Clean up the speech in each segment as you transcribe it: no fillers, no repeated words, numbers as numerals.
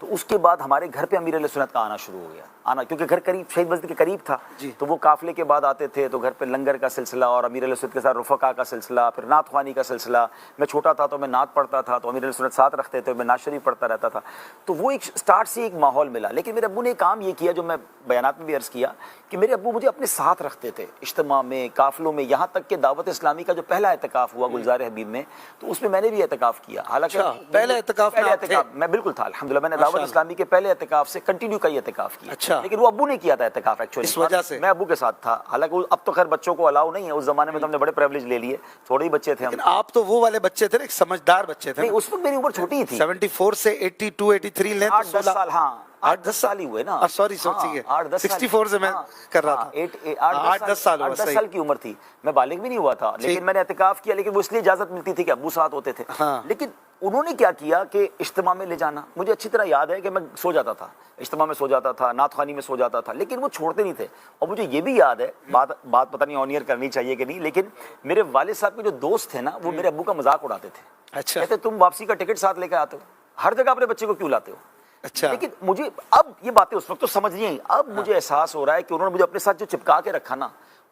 تو اس کے بعد ہمارے گھر پہ امیر اہل سنت کا آنا شروع ہو گیا آنا، کیونکہ گھر قریب شہید مسجد کے قریب تھا، تو وہ قافلے کے بعد آتے تھے، تو گھر پہ لنگر کا سلسلہ اور امیر اہل سنت کے ساتھ رفقا کا سلسلہ، پھر نعت خوانی کا سلسلہ. میں چھوٹا تھا تو میں نعت پڑھتا تھا، تو امیر اہل سنت ساتھ رکھتے تھے، میں نعت شریف پڑھتا رہتا تھا. تو وہ ایک اسٹارٹ سے ایک ماحول ملا. لیکن میرے ابو نے کام یہ کیا جو میں بیانات میں بھی عرض کیا کہ میرے ابو مجھے اپنے ساتھ رکھتے تھے اجتماع میں، قافلوں میں، یہاں تک کہ دعوت اسلامی کا جو پہلا اعتکاف ہوا گلزار حبیب میں، تو اس میں میں نے بھی اعتکاف کیا. حالانکہ پہلے اعتکاف میں بالکل تھا الحمدللہ، میں نے دعوت اسلامی کے پہلے اعتکاف سے کنٹینیو کئی اعتکاف کیا. لیکن وہ ابو نے کیا تھا اعتکاف ایکچولی، اس وجہ سے میں ابو کے ساتھ تھا. حالانکہ اب تو خیر بچوں کو الاؤ نہیں ہے، اس زمانے میں تو ہم نے بڑے پریویلیج لے لیے، تھوڑے ہی بچے تھے ہم. آپ تو وہ والے بچے تھے نا، ایک سمجھدار بچے تھے. نہیں اس وقت میری عمر چھوٹی ہی تھی، 74 سے 82 83 لیں 8-10 سال. ہاں 8-10 سال ہی ہوئے نا. سوری 64 سے میں کر رہا تھا. 8-10 سال کی عمر تھی، میں بالغ بھی نہیں ہوا تھا. لیکن میں نے اعتکاف کیا، لیکن وہ اس لیے اجازت ملتی تھی کہ ابو ساتھ ہوتے تھے. لیکن انہوں نے کیا کیا کہ اجتماع میں لے جانا. مجھے اچھی طرح یاد ہے کہ میں سو جاتا تھا، اجتماع میں سو جاتا تھا، نعت خوانی میں سو جاتا تھا، لیکن وہ چھوڑتے نہیں تھے. اور مجھے یہ بھی یاد ہے، بات پتہ نہیں آن ایئر کرنی چاہیے کہ نہیں، لیکن میرے والد صاحب کے جو دوست تھے نا، وہ میرے ابو کا مذاق اڑاتے تھے. اچھا، کہتے تم واپسی کا ٹکٹ ساتھ لے کے آتے ہو، ہر جگہ اپنے بچے کو کیوں لاتے ہو. اچھا. لیکن مجھے اب یہ باتیں اس وقت تو سمجھ نہیں آئی، اب مجھے احساس ہو رہا ہے کہ انہوں نے مجھے اپنے ساتھ جو چپکا کے رکھا نا،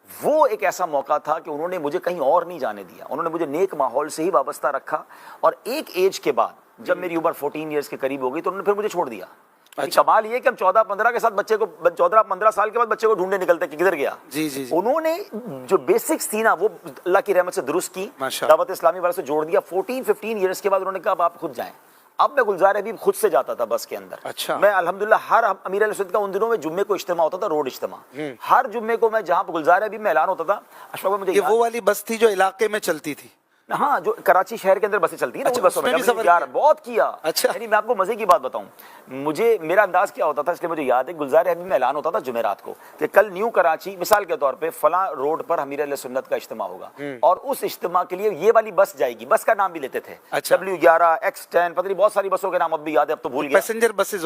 وہ ایک ایسا موقع تھا کہ انہوں نے مجھے کہیں اور نہیں جانے دیا. انہوں نے مجھے نیک ماحول سے ہی وابستہ رکھا. اور ایک ایج کے بعد جب میری عمر 14 ایئرس کے قریب ہو گئی تو انہوں نے پھر مجھے چھوڑ دیا. کمال یہ کہ ہم 14-15 کے ساتھ بچے کو 14-15 سال کے بعد بچے کو ڈھونڈنے نکلتے کہ کدھر گیا. انہوں نے جو بیسکس تھی نا وہ اللہ کی رحمت سے درست کی، دعوت اسلامی والے سے جوڑ دیا. 14-15 ایئرس کے بعد انہوں نے کہا اب آپ خود جائیں. اب میں گلزار حبیب خود سے جاتا تھا بس کے اندر. اچھا. میں الحمدللہ ہر امیر اہل سنت کا ان دنوں میں جمعے کو اجتماع ہوتا تھا، روڈ اجتماع. ہر جمعے کو میں جہاں گلزار حبیب میں اعلان ہوتا تھا، اشفاق بھائی مجھے یہ وہ والی بس تھی جو علاقے میں چلتی تھی. ہاں جو کراچی شہر کے اندر بسیں چلتی ہیں نا، بسوں میں بہت کیا. یعنی میں آپ کو مزے کی بات بتاؤں، مجھے میرا انداز کیا ہوتا تھا، اس لیے مجھے یاد ہے گلزار حبیب میں اعلان ہوتا تھا جمعرات کو کہ کل نیو کراچی مثال کے طور پہ فلاں روڈ پر امیر اہل سنت کا اجتماع ہوگا، اور اس اجتماع کے لیے یہ والی بس جائے گی. بس کا نام بھی لیتے تھے، W11 X10 پتہ نہیں بہت ساری بسوں کے نام اب بھی یاد ہے، اب تو بھول گیا.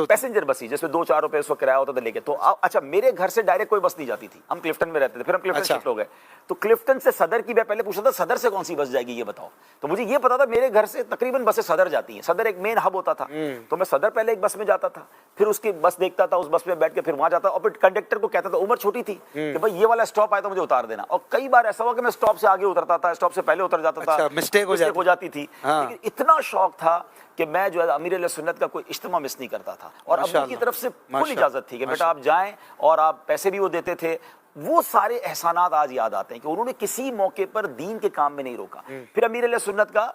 پیسنجر بسیں جس میں 2-4 روپے اس وقت کرایہ ہوتا تھا لے کے. تو اچھا میرے گھر سے ڈائریکٹ کوئی بس نہیں جاتی تھی، ہم کلفٹن میں رہتے تھے، پھر ہم کلفٹن شفٹ ہو گئے. تو کلفٹن سے صدر کی میں پہلے پوچھا تھا صدر سے کون سی بس جائے گی یہ بتاؤ. تو مجھے یہ پتا تھا میرے گھر سے تقریباً بسیں صدر جاتی ہیں، صدر ایک مین ہب ہوتا تھا. تو میں صدر پہلے ایک بس میں جاتا تھا، پھر اس کی بس دیکھتا تھا، اس بس میں بیٹھ کے پھر وہاں جاتا. اور پھر کنڈکٹر کو کہتا تھا، عمر چھوٹی تھی، کہ بھائی یہ والا اسٹاپ آیا تو مجھے اتار دینا. اور کئی بار ایسا ہوا کہ میں اسٹاپ سے آگے اترتا تھا، اسٹاپ سے پہلے اتر جاتا تھا، مسٹیک ہو جاتی تھی. لیکن اتنا شوق تھا کہ میں جو ہے امیر اہل سنت کا کوئی اجتماع مس نہیں کرتا تھا. اور ابو کی طرف سے فل اجازت تھی کہ بیٹا آپ جائیں، اور آپ پیسے بھی وہ دیتے تھے. وہ سارے احسانات آج یاد آتے ہیں کہ انہوں نے کسی موقع پر دین کے کام میں نہیں روکا. پھر امیر اہل سنت کا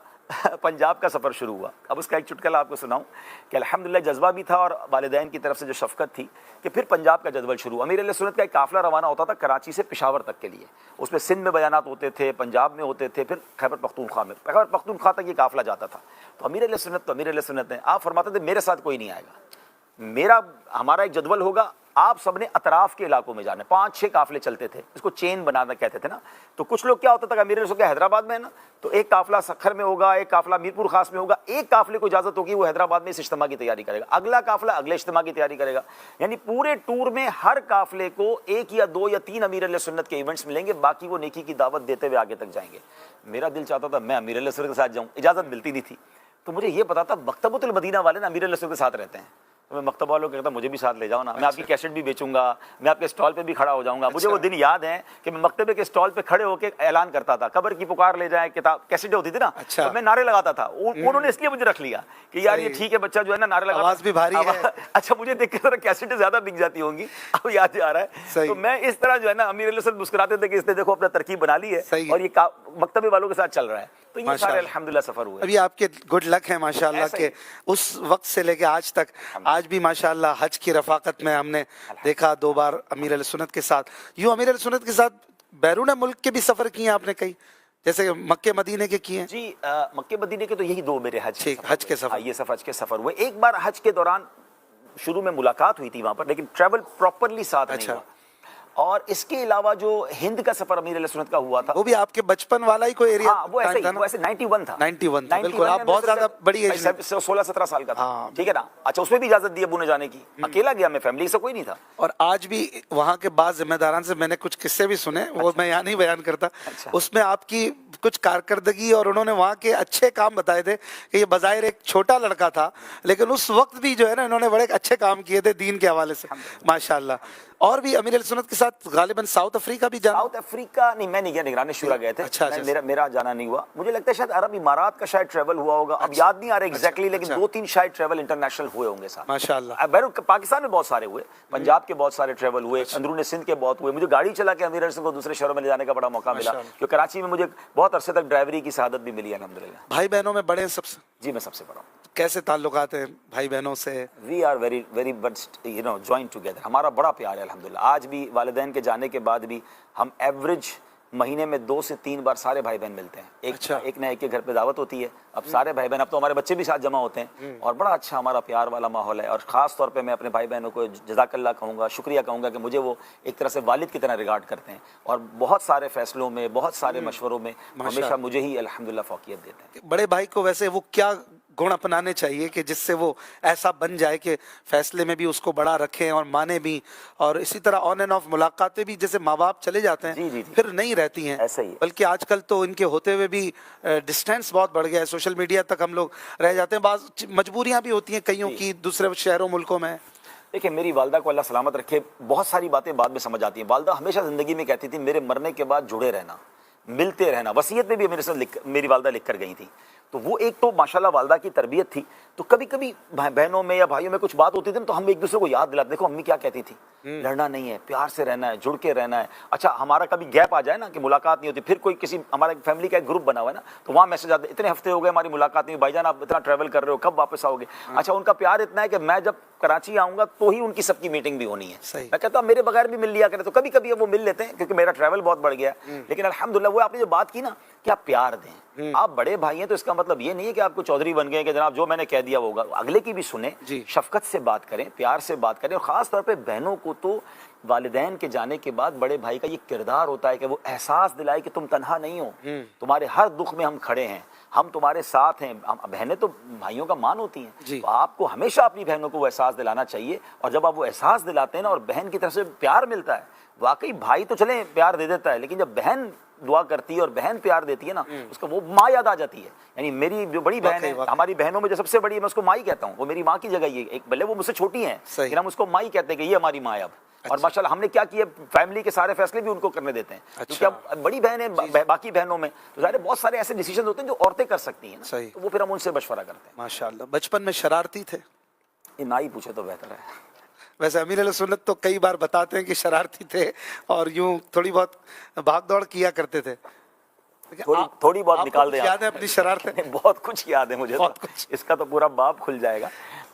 پنجاب کا سفر شروع ہوا. اب اس کا ایک چٹکلا آپ کو سناؤں کہ الحمدللہ جذبہ بھی تھا اور والدین کی طرف سے جو شفقت تھی کہ پھر پنجاب کا جدول شروع. امیر اہل سنت کا ایک قافلہ روانہ ہوتا تھا کراچی سے پشاور تک کے لیے. اس میں سندھ میں بیانات ہوتے تھے، پنجاب میں ہوتے تھے، پھر خیبر پختونخوا تک یہ قافلہ جاتا تھا. تو امیر اہل سنت نے آپ فرماتے تھے میرے ساتھ کوئی نہیں آئے گا، ہمارا ایک جدول ہوگا، آپ سب نے اطراف کے علاقوں میں جانا ہے. 5-6 قافلے چلتے تھے، اس کو چین بنانا کہتے تھے نا. تو کچھ لوگ کیا ہوتا تھا کہ امیر اہل سنت حیدرآباد میں ہے نا، تو ایک قافلہ سکھر میں ہوگا، ایک قافلہ میرپور خاص میں ہوگا، ایک قافلے کو اجازت ہوگی وہ حیدرآباد میں اس اجتماع کی تیاری کرے گا، اگلا قافلہ اگلے اجتماع کی تیاری کرے گا. یعنی پورے ٹور میں ہر قافلے کو 1 یا 2 یا 3 امیر اہل سنت کے ایونٹس ملیں گے، باقی وہ نیکی کی دعوت دیتے ہوئے آگے تک جائیں گے. میرا دل چاہتا تھا میں امیر اہل سنت کے ساتھ جاؤں، اجازت ملتی نہیں تھی. تو مجھے یہ پتا تھا مکتبۃ المدینہ والے نا امیر اہل سنت کے ساتھ رہتے ہیں. تو میں مکتبہ والوں کو کہتا مجھے بھی ساتھ لے جاؤ نا، میں آپ کی کیسٹ بھی بیچوں گا، میں آپ کے اسٹال پہ بھی کھڑا ہو جاؤں گا. مجھے وہ دن یاد ہیں کہ میں مکتبے کے اسٹال پہ کھڑے ہو کے اعلان کرتا تھا قبر کی پکار لے جائیں، کتاب کیسٹیں ہوتی تھی نا، تو میں نعرے لگاتا تھا. انہوں نے اس لیے مجھے رکھ لیا کہ یار یہ ٹھیک ہے بچہ جو ہے نا نعرے لگاتا ہے، آواز بھی بھاری ہے. اچھا مجھے دیکھ کے ذرا کیسٹیں زیادہ بک جاتی ہوں گی، اب یاد آ رہا ہے. تو میں اس طرح جو ہے نا امیر اہل سنت مسکراتے تھے کہ اس نے دیکھو اپنا ترکیب بنا لی ہے اور یہ مکتبے والوں کے ساتھ چل رہا ہے. تو یہ سارے الحمدللہ سفر ہوئے. ابھی آپ کے گڈ لک ہے ماشاءاللہ کہ اس وقت سے لے کے آج تک، آج بھی ماشاءاللہ حج کی رفاقت میں ہم نے دیکھا 2 بار امیر اہل سنت کے ساتھ. یوں امیر اہل سنت کے ساتھ بیرون ملک کے بھی سفر کیے ہیں آپ نے کئی، جیسے مکہ مدینے کے کیے ہیں؟ جی مکہ مدینے کے تو یہی 2 میرے حج کے سفر. یہ سب حج کے سفر ہوئے. ایک بار حج کے دوران شروع میں ملاقات ہوئی تھی وہاں پر، لیکن ٹریول پراپرلی ساتھ نہیں ہوا. اور اس کے علاوہ جو ہند کا سفر امیر علیہ سنت کا ہوا تھا وہ بھی آپ کے بچپن والا ہی کوئی ایریا؟ ہاں وہ ایسے 91 تھا. 91 تھا، بالکل آپ بہت زیادہ بڑی ایج میں 16-17 سال کا تھا. ہاں. ٹھیک ہے نا. اچھا اس میں بھی اجازت دی ابو نے جانے کی، اکیلا گیا میں، فیملی سے کوئی نہیں تھا. اور آج بھی وہاں کے بعض ذمہ داران سے میں نے کچھ قصے بھی سنے، وہ میں یہاں نہیں بیان کرتا. اس میں آپ کی کچھ کارکردگی اور انہوں نے وہاں کے اچھے کام بتائے تھے کہ یہ بظاہر ایک چھوٹا لڑکا تھا لیکن اس وقت بھی جو ہے نا انہوں نے بڑے اچھے کام کیے تھے دین کے حوالے سے ماشاءاللہ. اور بھی امیر علیہ سنت کے ساتھ غالباً ساؤتھ افریقہ بھی جانا؟ ساؤتھ افریقہ نہیں، میں نہیں گیا، نگران شورا گئے تھے. اچھا. میرا جانا نہیں ہوا. مجھے لگتا ہے شاید عرب امارات کا شاید ٹریول ہوا ہوگا، اب یاد نہیں آ رہا ایگزیکٹلی، لیکن 2-3 شاید ٹریول انٹرنیشنل ہوئے ہوں گے صاحب ماشاءاللہ. بیرون پاکستان میں بہت سارے ہوئے، پنجاب کے بہت سارے ٹریول ہوئے، اندرون سندھ کے بہت ہوئے. مجھے گاڑی چلا کے امیر علیہ کو دوسرے شہروں میں لے جانے کا بڑا موقع ملا، جو کراچی میں مجھے بہت عرصے تک ڈرائیوری کی سعادت بھی ملی الحمدللہ. بھائی بہنوں میں بڑے ہیں سب سے؟ جی میں سب سے بڑا ہوں. کیسے تعلقات ہیں بھائی بہنوں سے؟ We are very joint together. ہمارا بڑا پیار ہے الحمدللہ. آج بھی والدین کے جانے کے بعد بھی ہم ایوریج مہینے میں 2 سے 3 بار سارے بھائی بہن ملتے ہیں. ایک نہ ایک کے گھر پہ دعوت ہوتی ہے، اب سارے بھائی بہن، اب تو ہمارے بچے بھی ساتھ جمع ہوتے ہیں اور بڑا اچھا ہمارا پیار والا ماحول ہے. اور خاص طور پہ میں اپنے بھائی بہنوں کو جزاک اللہ کہوں گا، شکریہ کہوں گا کہ مجھے وہ ایک طرح سے والد کی طرح ریگارڈ کرتے ہیں اور بہت سارے فیصلوں میں، بہت سارے مشوروں میں ہمیشہ مجھے ہی الحمدللہ فوقیت دیتے ہیں. بڑے بھائی کو ویسے وہ کیا گن اپنانے چاہیے کہ جس سے وہ ایسا بن جائے کہ فیصلے میں بھی اس کو بڑا رکھیں اور مانے بھی، اور اسی طرح آن اینڈ آف ملاقاتیں بھی، جیسے ماں باپ چلے جاتے ہیں جی پھر نہیں رہتی ہیں، ایسا ہی، بلکہ آج کل تو ان کے ہوتے ہوئے بھی ڈسٹینس بہت بڑھ گیا ہے، سوشل میڈیا تک ہم لوگ رہ جاتے ہیں. بعض مجبوریاں بھی ہوتی ہیں کئیوں کی دوسرے شہروں ملکوں میں. دیکھیں میری والدہ کو اللہ سلامت رکھے، بہت ساری باتیں بعد میں سمجھ آتی ہیں. والدہ ہمیشہ زندگی میں کہتی تھی میرے مرنے کے بعد جڑے رہنا، ملتے رہنا. وصیت میں بھی میرے ساتھ میری والدہ لکھ کر گئی تھی. تو وہ ایک تو ماشاءاللہ والدہ کی تربیت تھی. تو کبھی کبھی بہنوں میں یا بھائیوں میں کچھ بات ہوتی تھی تو ہم ایک دوسرے کو یاد دلاتے، دیکھو امی کیا کہتی تھی، لڑنا نہیں ہے، پیار سے رہنا ہے، جڑ کے رہنا ہے. اچھا ہمارا کبھی گیپ آ جائے نا کہ ملاقات نہیں ہوتی، پھر کوئی کسی ہمارے فیملی کا ایک گروپ بنا ہوا ہے نا، تو وہاں میسج آتے اتنے ہفتے ہو گئے ہماری ملاقات نہیں، بھائی جان آپ اتنا ٹریول کر رہے ہو کب واپس آؤ گے. اچھا ان کا پیار اتنا ہے کہ میں جب کراچی آؤں گا تو ہی ان کی سب کی میٹنگ بھی ہونی ہے. میں کہتا ہوں میرے بغیر بھی مل لیا کرے، تو کبھی کبھی وہ مل لیتے ہیں کیونکہ میرا ٹریول بہت بڑھ گیا. لیکن الحمدللہ وہ آپ نے جو بات کی نا کہ آپ پیار دیں، آپ بڑے بھائی ہیں تو اس کا مطلب یہ نہیں ہے کہ آپ کو چودھری بن گئے کہ جناب جو میں نے کہہ دیا ہوگا. اگلے کی بھی سنیں، شفقت سے بات کریں، پیار سے بات کریں. اور خاص طور پہ بہنوں کو تو والدین کے جانے کے بعد بڑے بھائی کا یہ کردار ہوتا ہے کہ وہ احساس دلائے کہ تم تنہا نہیں ہو، تمہارے ہر دکھ میں ہم کھڑے ہیں، ہم تمہارے ساتھ ہیں. بہنیں تو بھائیوں کا مان ہوتی ہیں، تو آپ کو ہمیشہ اپنی بہنوں کو وہ احساس دلانا چاہیے. اور جب آپ وہ احساس دلاتے ہیں نا اور بہن کی طرف سے پیار ملتا ہے، واقعی بھائی تو چلیں پیار دے دیتا ہے، لیکن جب بہن دعا کرتی ہے اور بہن پیار دیتی ہے نا، اس کا وہ ماں یاد آ جاتی ہے. یعنی میری جو بڑی بہن ہے، ہماری بہنوں میں جو سب سے بڑی ہے، میں اس کو ماں ہی کہتا ہوں، وہ میری ماں کی جگہ یہ ایک، بھلے وہ مجھ سے چھوٹی ہیں لیکن ہم اس کو ماں ہی کہتے ہیں کہ یہ ہماری ماں ہے اب. اور ماشاءاللہ ہم نے کیا کیا، فیملی کے سارے فیصلے بھی ان کو کرنے دیتے ہیں، کیونکہ اب بڑی بہن ہے باقی بہنوں میں، تو ظاہر بہت سارے ایسے ڈیسیژن ہوتے ہیں جو عورتیں کر سکتی ہیں، تو وہ پھر ہم ان سے مشورہ کرتے ہیں. ماشاءاللہ. بچپن میں شرارتی تھے؟ یہ نہ ہی پوچھے تو بہتر ہے. ویسے امیر علیہ سنت تو کئی بار بتاتے ہیں کہ شرارتی تھے اور یوں تھوڑی بہت بھاگ دوڑ کیا کرتے تھے. تھوڑی بہت نکال دیں، یاد ہے اپنی شرارتیں؟ بہت کچھ یاد ہے مجھے، اس کا تو پورا باب کھل جائے گا.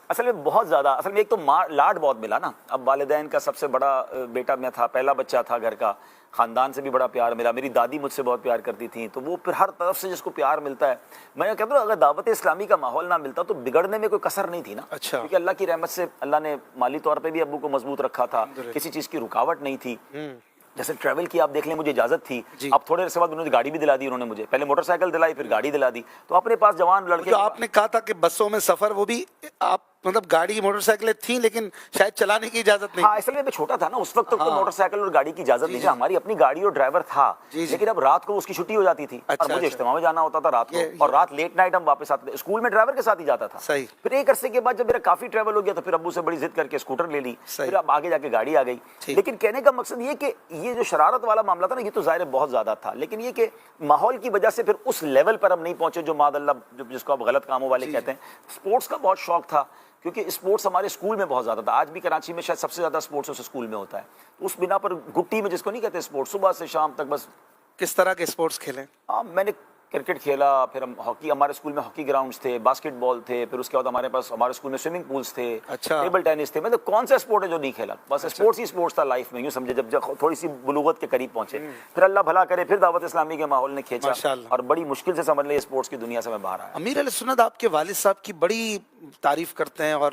اصل میں بہت زیادہ، اصل میں ایک تو لاڈ بہت ملا نا. اب والدین کا سب سے بڑا بیٹا میں تھا، پہلا بچہ تھا گھر کا، خاندان سے بھی بڑا پیار ملا. میری دادی مجھ سے بہت پیار کرتی تھیں، تو وہ پھر ہر طرف سے جس کو پیار ملتا ہے. میں کہتا ہوں اگر دعوت اسلامی کا ماحول نہ ملتا تو بگڑنے میں کوئی کسر نہیں تھی نا. کیونکہ اللہ کی رحمت سے اللہ نے مالی طور پہ بھی ابو کو مضبوط رکھا تھا، کسی چیز کی رکاوٹ نہیں تھی. جیسے ٹریول کی آپ دیکھ لیں، مجھے اجازت تھی. اب تھوڑے عرصے بعد انہوں نے گاڑی بھی دلا دی، انہوں نے مجھے پہلے موٹر سائیکل دلائی پھر گاڑی دلا دی. تو اپنے پاس جوان لڑکے، آپ نے کہا تھا کہ بسوں میں سفر، وہ بھی آپ مطلب گاڑی موٹر سائیکلیں تھیں لیکن شاید چلانے کی اجازت نہیں. ہاں اصل میں چھوٹا تھا نا اس وقت، تو موٹر سائیکل اور گاڑی کی اجازت نہیں تھی. ہماری اپنی گاڑی اور ڈرائیور تھا، لیکن اب رات کو اس کی چھٹی ہو جاتی تھی اور مجھے اجتماع میں جانا ہوتا تھا رات کو، اور رات لیٹ نائٹ ہم واپس آتے تھے. اسکول میں ڈرائیور کے ساتھ ہی جاتا تھا. پھر ایک عرصے کے بعد جب میرا کافی ٹریول ہو گیا تو پھر ابو سے بڑی ضد کر کے اسکوٹر لے لی، پھر اب آگے جا کے گاڑی آ گئی. لیکن کہنے کا مقصد یہ کہ یہ جو شرارت والا معاملہ تھا نا، یہ تو ظاہر بہت زیادہ تھا، لیکن یہ کہ ماحول کی وجہ سے پھر اس لیول پر ہم نہیں پہنچے جو معاذ اللہ جس کو آپ غلط کاموں والے کہتے ہیں. اسپورٹس کا بہت شوق تھا، کیونکہ اسپورٹس ہمارے اسکول میں بہت زیادہ تھا. آج بھی کراچی میں شاید سب سے زیادہ اسپورٹس اس اسکول میں ہوتا ہے. اس بنا پر گٹی میں جس کو نہیں کہتے اسپورٹس، صبح سے شام تک بس. کس طرح کے اسپورٹس کھیلیں؟ میں نے کرکٹ کھیلا، پھر ہم ہاکی، ہمارے اسکول میں ہاکی گراؤنڈز تھے، باسکٹ بال تھے، پھر اس کے بعد ہمارے اسکول میں سوئمنگ پولس تھے، ٹیبل ٹینس تھے. مطلب کون سا اسپورٹ ہے جو نہیں کھیلا، بس اسپورٹس ہی اسپورٹس تھا لائف میں. یوں سمجھے جب تھوڑی سی بلوغت کے قریب پہنچے، پھر اللہ بھلا کرے پھر دعوت اسلامی کے ماحول نے کھینچا اور بڑی مشکل سے سمجھ لے اسپورٹس کی دنیا سے میں باہر آیا. امیر علیہ سنت آپ کے والد صاحب کی بڑی تعریف کرتے ہیں اور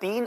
3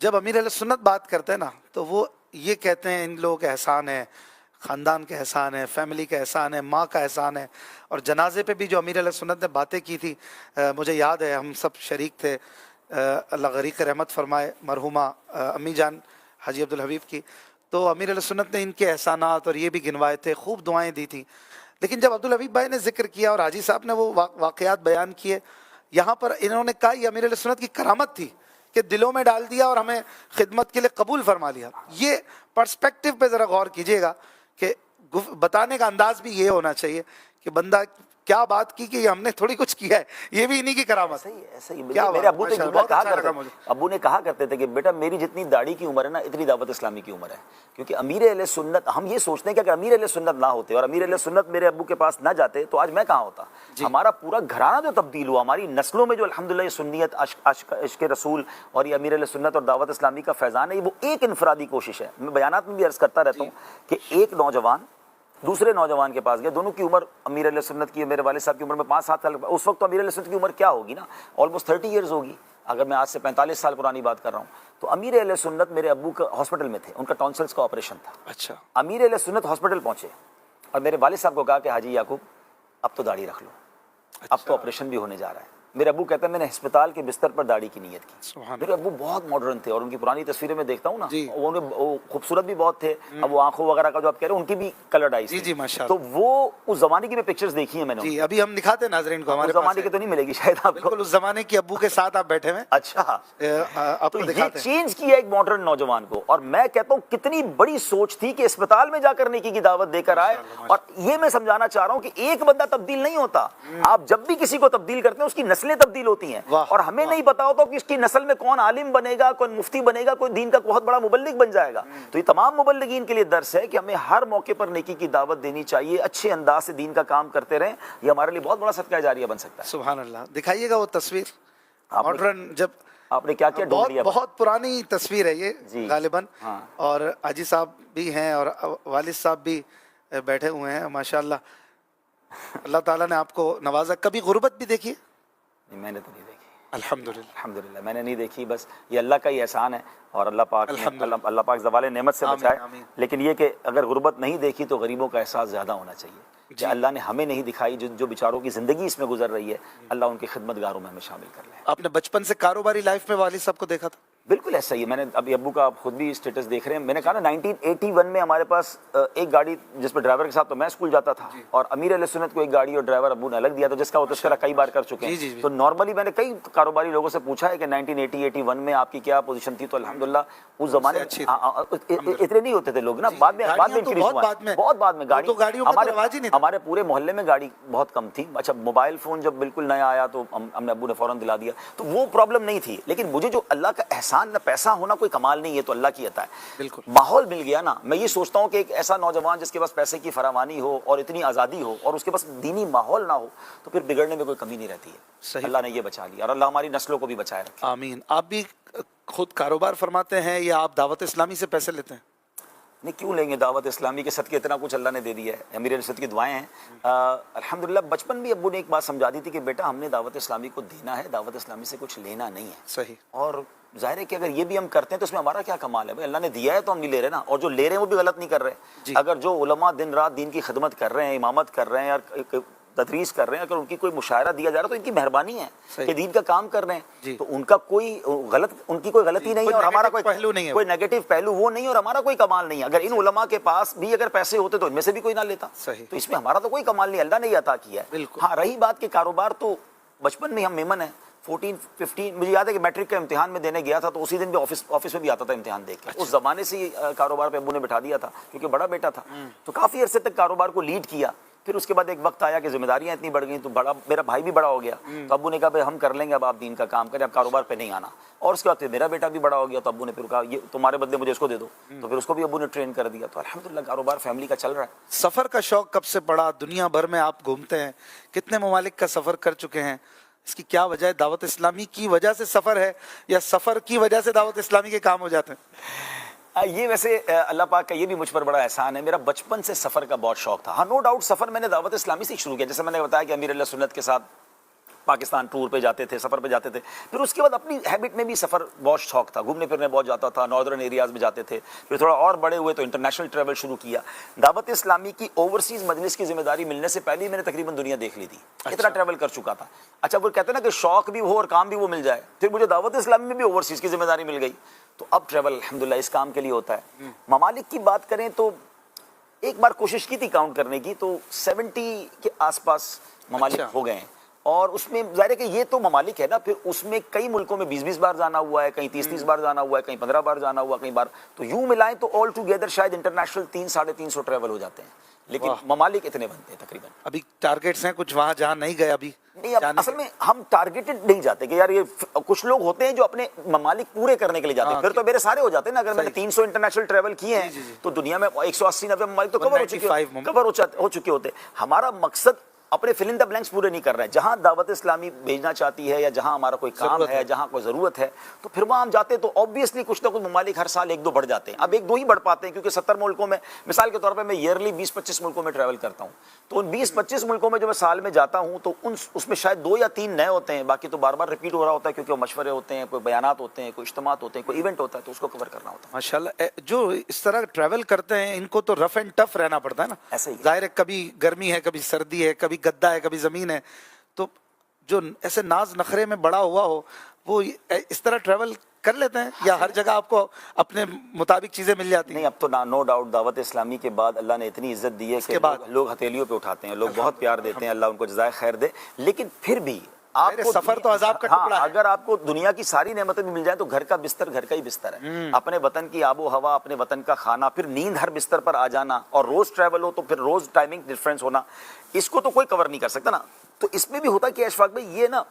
جب امیر علیہ سنت بات کرتے ہیں نا تو وہ یہ کہتے ہیں ان لوگوں کا احسان ہے، خاندان کا احسان ہے، فیملی کا احسان ہے، ماں کا احسان ہے. اور جنازے پہ بھی جو امیر علیہ سنت نے باتیں کی تھی مجھے یاد ہے، ہم سب شریک تھے. اللہ غریق رحمت فرمائے مرحومہ امی جان حاجی عبدالحبیب کی. تو امیر علیہ سنت نے ان کے احسانات اور یہ بھی گنوائے تھے، خوب دعائیں دی تھیں. لیکن جب عبدالحبیب بھائی نے ذکر کیا اور حاجی صاحب نے وہ واقعات بیان کیے، یہاں پر انہوں نے کہا یہ امیر علیہ سنت کی کرامت تھی کہ دلوں میں ڈال دیا اور ہمیں خدمت کے لیے قبول فرما لیا. یہ پرسپیکٹیو پہ ذرا غور کیجئے گا کہ بتانے کا انداز بھی یہ ہونا چاہیے کہ بندہ کیا بات کی کہ یہ ہم نے تھوڑی کچھ کیا ہے، یہ بھی انہی کی کرامت. ایسا ہی کیا میرے ابو تو ماشاء اللہ، جملہ بہت کہا اچھا لگا کرتے مجھے. ابو نے کہا کرتے تھے کہ بیٹا میری جتنی داڑھی کی عمر ہے نا اتنی دعوت اسلامی کی عمر ہے. کیونکہ امیر اہل سنت، ہم یہ سوچتے ہیں کہ اگر امیر اہل سنت نہ ہوتے اور امیر اہل سنت میرے ابو کے پاس نہ جاتے تو آج میں کہاں ہوتا. ہمارا پورا گھرانہ جو تبدیل ہوا، ہماری نسلوں میں جو الحمدللہ یہ سنیت، عشق رسول اور یہ امیر اہل سنت اور دعوت اسلامی کا فیضان ہے، وہ ایک انفرادی کوشش ہے. میں بیانات میں بھی عرض کرتا رہتا ہوں کہ ایک نوجوان دوسرے نوجوان کے پاس گئے، دونوں کی عمر امیر علیہ سنت کی، میرے والد صاحب کی عمر میں 5-7 سال. اس وقت تو امیر علیہ سنت کی عمر کیا ہوگی نا، آلموسٹ 30 ایئرز ہوگی، اگر میں آج سے 45 سال پرانی بات کر رہا ہوں. تو امیر علیہ سنت میرے ابو کا ہاسپٹل میں تھے، ان کا ٹونسلز کا آپریشن تھا. اچھا. امیر علیہ سنت ہاسپٹل پہنچے اور میرے والد صاحب کو کہا کہ حاجی یعقوب اب تو داڑھی رکھ لو، اب تو آپریشن بھی ہونے جا رہا ہے. میرے ابو کہتے ہیں میں نے ہسپتال کے بستر پر داڑھی کی نیت کی. میرے ابو بہت ماڈرن تھے اور ان کی پرانی تصویریں میں دیکھتا ہوں نا، وہ خوبصورت بھی بہت تھے. اب وہ آنکھوں وغیرہ کا جو آپ کہہ رہے ہیں ان کی بھی کلرڈ آئیز تھی. تو وہ اس زمانے کی میں پکچرز دیکھی ہیں میں نے. جی ابھی ہم دکھاتے ہیں ناظرین کو، ہمارے زمانے کی تو نہیں ملے گی شاید آپ کو. بالکل اس زمانے کی ابو کے ساتھ آپ بیٹھے ہوئے. اچھا، آپ تو کو یہ دکھاتے ہیں. چینج کیا ایک ماڈرن نوجوان کو. اور میں کہتا ہوں کتنی بڑی سوچ تھی کہ اسپتال میں جا کر نیکی کی دعوت دے کر آئے. اور یہ میں سمجھانا چاہ رہا ہوں کہ ایک بندہ تبدیل نہیں ہوتا. آپ جب بھی کسی کو تبدیل کرتے ہیں اس کی نسلیں تبدیل ہوتی ہیں. اور ہمیں نہیں پتا ہوتا کہ اس کی نسل میں کون عالم بنے گا، کون مفتی بنے گا، کوئی دین کا بہت بڑا مبلغ بن جائے گا. تو یہ تمام مبلغین کے لیے درس ہے کہ ہمیں ہر موقع پر نیکی کی دعوت دینی چاہیے، اچھے انداز سے دین کا کام کرتے رہیں. یہ ہمارے لیے بہت بڑا صدقہ جاریہ بن سکتا ہے. سبحان اللہ. دکھائیے گا وہ تصویر ماڈرن، جب آپ نے کیا کیا ڈھونڈ لیا. بہت پرانی تصویر ہے یہ غالباً. اور حاجی صاحب بھی ہیں اور والد صاحب بھی بیٹھے ہوئے ہیں ماشاءاللہ. اللہ تعالیٰ نے آپ کو نوازا. کبھی غربت بھی دیکھی؟ میں نے تو نہیں دیکھی الحمدللہ. الحمدللہ میں نے نہیں دیکھی. بس یہ اللہ کا ہی احسان ہے اور اللہ پاک زوال نعمت سے بچائے. لیکن یہ کہ اگر غربت نہیں دیکھی تو غریبوں کا احساس زیادہ ہونا چاہیے کہ اللہ نے ہمیں نہیں دکھائی. جو بیچاروں کی زندگی اس میں گزر رہی ہے، اللہ ان کے خدمت گاروں میں ہمیں شامل کر لے. آپ نے بچپن سے کاروباری لائف میں والد صاحب کو دیکھا تھا؟ بالکل ایسا ہی ہے. میں نے ابھی ابو کا آپ خود بھی اسٹیٹس دیکھ رہے ہیں. میں نے کہا نا 1981 میں ہمارے پاس ایک گاڑی جس پہ ڈرائیور کے ساتھ تو میں اسکول جاتا تھا، اور امیر علیہ سنت کو ایک گاڑی اور ڈرائیور ابو نے الگ دیا تھا جس کا وہ تذکرہ کئی بار کر چکے ہیں. تو نارملی میں نے کئی کاروباری لوگوں سے پوچھا ہے کہ 1980-81 میں آپ کی کیا پوزیشن تھی. تو الحمدللہ اس زمانے اتنے نہیں ہوتے تھے لوگ نا. بعد میں بہت بعد میں گاڑی ہمارے پورے محلے میں گاڑی بہت کم تھی. اچھا موبائل فون جب بالکل نیا آیا تو ہم نے ابو نے فوراً دلا دیا. تو وہ پرابلم نہیں تھی. لیکن مجھے جو اللہ کا احسان نہ، پیسہ ہونا کوئی کمال نہیں ہے، تو اللہ کی عطا ہے. بالکل ماحول مل گیا نا. میں یہ سوچتا ہوں کہ ایک ایسا نوجوان جس کے پاس پیسے کی فراوانی ہو اور اتنی آزادی ہو اور اس کے پاس دینی ماحول نہ ہو تو پھر بگڑنے میں کوئی کمی نہیں رہتی ہے. اللہ نے یہ بچا لیا اور اللہ ہماری نسلوں کو بھی بچائے رکھے. آمین. آپ بھی خود کاروبار فرماتے ہیں یا آپ دعوت اسلامی سے پیسے لیتے ہیں؟ نہیں، کیوں لیں گے؟ دعوت اسلامی کے صدقے اتنا کچھ اللہ نے دے دیا ہے. امیر علیہ سنت کی دعائیں ہیں. الحمدللہ بچپن بھی ابو نے ایک بات سمجھا دی تھی کہ بیٹا ہم نے دعوت اسلامی کو دینا ہے، دعوت اسلامی سے کچھ لینا نہیں ہے. صحیح. اور ظاہر ہے کہ اگر یہ بھی ہم کرتے ہیں تو اس میں ہمارا کیا کمال ہے؟ بھائی اللہ نے دیا ہے تو ہم بھی لے رہے نا. اور جو لے رہے ہیں وہ بھی غلط نہیں کر رہے. اگر جو علماء دن رات دین کی خدمت کر رہے ہیں، امامت کر رہے ہیں اور تدریس کر رہے ہیں، اگر ان کی کوئی مشاعرہ دیا جا رہا ہے تو ان کی مہربانی ہے کہ دین کا کام کر رہے ہیں. تو ان کا کوئی ان کی کوئی غلطی نہیں ہے اور ہمارا کوئی پہلو نہیں ہے، کوئی نیگیٹو پہلو وہ نہیں ہے اور ہمارا کوئی کمال نہیں ہے. اگر ان علماء کے پاس بھی اگر پیسے ہوتے تو ان میں سے بھی کوئی نہ لیتا. تو اس میں ہمارا تو کوئی کمال نہیں، اللہ نے یہ عطا کیا ہے. ہاں رہی بات کہ کاروبار، تو بچپن میں ہم میمن ہیں. 14-15 مجھے یاد ہے کہ میٹرک کا امتحان میں دینے گیا تھا تو اسی دن بھی آفس میں بھی آتا تھا امتحان دیکھ کے. اس زمانے سے ہی کاروبار پہ ابو نے بٹھا دیا تھا کیونکہ بڑا بیٹا تھا. تو کافی عرصے تک کاروبار کو لیڈ کیا. پھر اس کے بعد ایک وقت آیا کہ ذمہ داریاں اتنی بڑھ گئیں تو میرا بھائی بھی بڑا ہو گیا. تو ابو نے کہا بھائی ہم کر لیں گے، اب آپ دین کا کام کریں، اب کاروبار پہ نہیں آنا. اور اس کے بعد پھر میرا بیٹا بھی بڑا ہو گیا تو ابو نے پھر کہا یہ تمہارے بدلے مجھے اس کو دے دو. تو پھر اس کو بھی ابو نے ٹرین کر دیا. تو الحمدللہ کاروبار فیملی کا چل رہا ہے. سفر کا شوق کب سے پڑا؟ دنیا بھر میں آپ گھومتے ہیں، کتنے ممالک کا سفر کر چکے ہیں؟ اس کی کیا وجہ ہے؟ دعوت اسلامی کی وجہ سے سفر ہے یا سفر کی وجہ سے دعوت اسلامی کے کام ہو جاتے ہیں؟ یہ ویسے اللہ پاک کا یہ بھی مجھ پر بڑا احسان ہے. میرا بچپن سے سفر کا بہت شوق تھا. ہاں نو ڈاؤٹ سفر میں نے دعوت اسلامی سے شروع کیا. جیسے میں نے بتایا کہ امیر علیہ سنت کے ساتھ پاکستان ٹور پہ جاتے تھے, سفر پہ جاتے تھے. پھر اس کے بعد اپنی ہیبٹ میں بھی سفر بہت شوق تھا, گھومنے پھرنے بہت جاتا تھا, ناردرن ایریاز میں جاتے تھے. پھر تھوڑا اور بڑے ہوئے تو انٹرنیشنل ٹریول شروع کیا. دعوت اسلامی کی اوورسیز مجلس کی ذمہ داری ملنے سے پہلے ہی میں نے تقریباً دنیا دیکھ لی تھی, اتنا ٹریول کر چکا تھا. اچھا وہ کہتے ہیں نا کہ شوق بھی ہو اور کام بھی وہ مل جائے, پھر مجھے دعوت اسلامی میں بھی اوورسیز کی ذمہ داری مل گئی. تو اب ٹریول الحمدللہ اس کام کے لیے ہوتا ہے. ممالک کی بات کریں تو ایک بار کوشش کی تھی کاؤنٹ کرنے کی, تو 70 کے آس پاس ممالک ہو گئے ہیں. اور اس میں ظاہر ہے کہ یہ تو ممالک ہے نا, پھر اس میں کئی ملکوں میں 20 بار جانا ہوا ہے, کہیں 30 بار جانا ہوا ہے, کہیں 15 بار جانا ہوا, کئی بار تو یوں ملائیں تو آل ٹوگیدر شاید انٹرنیشنل 300-350 ٹریول ہو جاتے ہیں. لیکن ممالک اتنے بنتے ہیں تقریباً. ابھی ٹارگیٹس ہیں کچھ وہاں جہاں نہیں گئے ابھی؟ نہیں, اب اصل میں ہم ٹارگیٹڈ نہیں جاتے کہ یار یہ کچھ لوگ ہوتے ہیں جو اپنے ممالک پورے کرنے کے لیے جاتے ہیں, پھر تو میرے سارے ہو جاتے ہیں نا. اگر میں نے 300 انٹرنیشنل ٹریول کیے ہیں تو دنیا میں 180-90 ممالک تو کور ہو چکے ہوتے. ہمارا مقصد اپنے فل ان دا بلینکس پورے نہیں کر رہے ہیں. جہاں دعوت اسلامی بھیجنا چاہتی ہے یا جہاں ہمارا کوئی کام ہے, جہاں کوئی ضرورت ہے, تو پھر وہاں ہم جاتے ہیں. تو آبویسلی کچھ نہ کچھ ممالک ہر سال 1-2 بڑھ جاتے ہیں. اب 1-2 ہی بڑھ پاتے ہیں کیونکہ 70 ملکوں میں, مثال کے طور پہ میں ایئرلی 20-25 ملکوں میں ٹریول کرتا ہوں. تو ان 20-25 ملکوں میں جو میں سال میں جاتا ہوں تو اس میں شاید 2 یا 3 نئے ہوتے ہیں, باقی تو بار بار ریپیٹ ہو رہا ہوتا ہے کیونکہ وہ مشورے ہوتے ہیں, کوئی بیانات ہوتے ہیں, کوئی اجتماعات ہوتے ہیں, کوئی ایونٹ ہوتا ہے, تو اس کو کور کرنا ہوتا ہے. ماشاءاللہ جو اس طرح ٹریول کرتے ہیں ان کو تو رف اینڈ ٹف رہنا پڑتا ہے نا. ایسے ہی ظاہر ہے کبھی گرمی ہے, کبھی سردی ہے, کبھی گدا ہے, کبھی زمین ہے. تو جو ایسے ناز نخرے میں بڑا ہوا ہو وہ اس طرح ٹریول کر لیتے ہیں, یا ہر جگہ آپ کو اپنے مطابق چیزیں مل جاتی ہیں؟ نہیں, اب تو نو ڈاؤٹ دعوت اسلامی کے بعد اللہ نے اتنی عزت دی ہے کہ لوگ ہتھیلیوں پہ اٹھاتے ہیں, لوگ بہت پیار دیتے ہیں, اللہ ان کو جزائے خیر دے. لیکن پھر بھی آپ کو سفر تو عذاب کا ٹکڑا ہے. اگر آپ کو دنیا کی ساری نعمتیں بھی مل جائیں تو گھر کا بستر گھر کا ہی بستر ہے. اپنے وطن کی آب و ہوا, اپنے وطن کا کھانا, پھر نیند ہر بستر پر آ جانا, اور روز ٹریول ہو تو پھر روز ٹائمنگ ڈفرینس ہونا, اس کو تو کوئی کور نہیں کر سکتا نا. تو اس میں بھی ہوتا کہ اشفاق بھائی یہ نا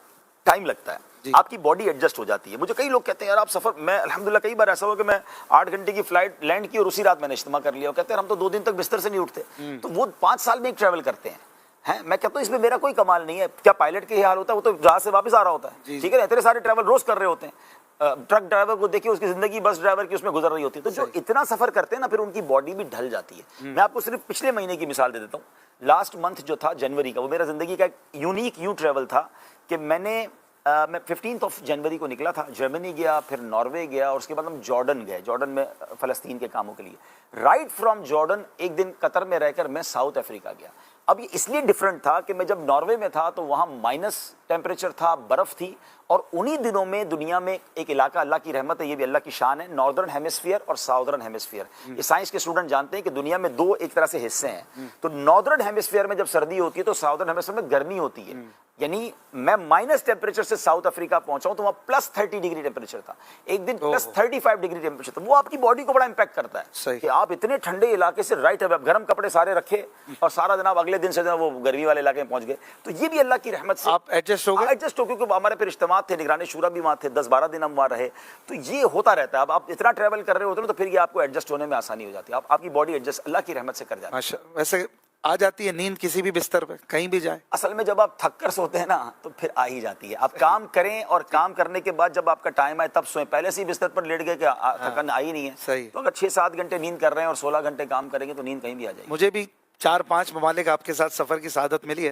ٹائم لگتا ہے, آپ کی باڈی ایڈجسٹ ہو جاتی ہے. مجھے کئی لوگ کہتے ہیں یار آپ سفر, میں الحمدللہ کئی بار ایسا ہوا کہ میں 8 گھنٹے کی فلائٹ لینڈ کی اور اسی رات میں نے اجتماع کر لیا, اور کہتے ہیں ہم تو 2 دن تک بستر سے نہیں اٹھتے. تو وہ 5 سال میں ایک ٹریول کرتے ہیں. میں کہتا ہوں اس میں میرا کوئی کمال نہیں ہے. کیا پائلٹ کے یہ حال ہوتا ہے, وہ تو جہاز سے واپس آ رہا ہوتا ہے, ٹھیک ہے, اتنے سارے ٹریول روز کر رہے ہوتے ہیں. ٹرک ڈرائیور کو دیکھیے, اس کی زندگی بس ڈرائیور کی اس میں گزر رہی ہوتی ہے. تو جو اتنا سفر کرتے ہیں نا, پھر ان کی باڈی بھی ڈھل جاتی ہے. میں آپ کو صرف پچھلے مہینے کی مثال دے دیتا ہوں. لاسٹ منتھ جو تھا جنوری کا, وہ میرا زندگی کا ایک یونیک ٹریول تھا کہ میں 15 جنوری کو نکلا تھا, جرمنی گیا, پھر ناروے گیا, اور اس کے بعد ہم جارڈن گئے. جارڈن میں فلسطین کے کاموں کے لیے. رائٹ فرام جارڈن ایک دن قطر میں رہ کر میں ساؤتھ افریقہ گیا. اب یہ اس لیے ڈفرنٹ تھا کہ میں جب ناروے میں تھا تو وہاں مائنس ٹیمپریچر تھا, برف تھی, اور انہی دنوں میں دنیا میں ایک علاقہ, اللہ کی رحمت ہے, یہ بھی اللہ کی شان ہے, ناردرن ہیمسفیئر اور ساؤدرن ہیمسفیئر. یہ سائنس کے اسٹوڈنٹ جانتے ہیں کہ دنیا میں 2 ایک طرح سے حصے ہیں. تو ناردرن ہیمسفیئر میں جب سردی ہوتی ہے تو ساؤدرن ہیمسفیئر میں گرمی ہوتی ہے. یعنی میں مائنس ٹیمپریچر سے ساؤتھ افریقہ پہنچا ہوں تو وہاں +30 ڈگری ٹیمپریچر تھا, ایک دن +35 ڈگری ٹیمپریچر تھا. وہ آپ کی باڈی کو بڑا امپیکٹ کرتا ہے کہ آپ اتنے ٹھنڈے علاقے سے رائٹ اب گرم کپڑے سارے رکھے اور سارا جناب اگلے دن سے جناب وہ گرمی والے علاقے میں پہنچ گئے. تو یہ بھی اللہ کی رحمت سے آپ ایڈجسٹ ہو گئے. ایڈجسٹ ہو, کیونکہ ہمارے پھر اجتماعات تھے, نگران شورا بھی وہاں تھے, 10-12 دن ہم وہاں رہے. تو یہ ہوتا رہتا ہے. اب آپ اتنا ٹریول کر رہے ہوتے ہیں تو پھر یہ آپ کو ایڈجسٹ ہونے میں آسانی ہو جاتی ہے. آپ کی باڈی ایڈجسٹ اللہ کی رحمت سے کر جاتی ہے. ویسے آ جاتی ہے نیند کسی بھی بستر پہ کہیں بھی جائیں؟ اصل میں جب آپ تھک کر سوتے ہیں نا تو پھر آ ہی جاتی ہے. آپ کام کریں اور کام کرنے کے بعد جب آپ کا ٹائم آئے تب سوئیں. پہلے سے ہی بستر پر لیٹ گئے کہ تھکن آئی نہیں ہے, تو اگر 6-7 گھنٹے نیند کر رہے ہیں اور 16 گھنٹے کام کریں گے تو نیند کہیں بھی آ جائے گی. مجھے بھی 4-5 ممالک آپ کے ساتھ سفر کی سعادت ملی ہے.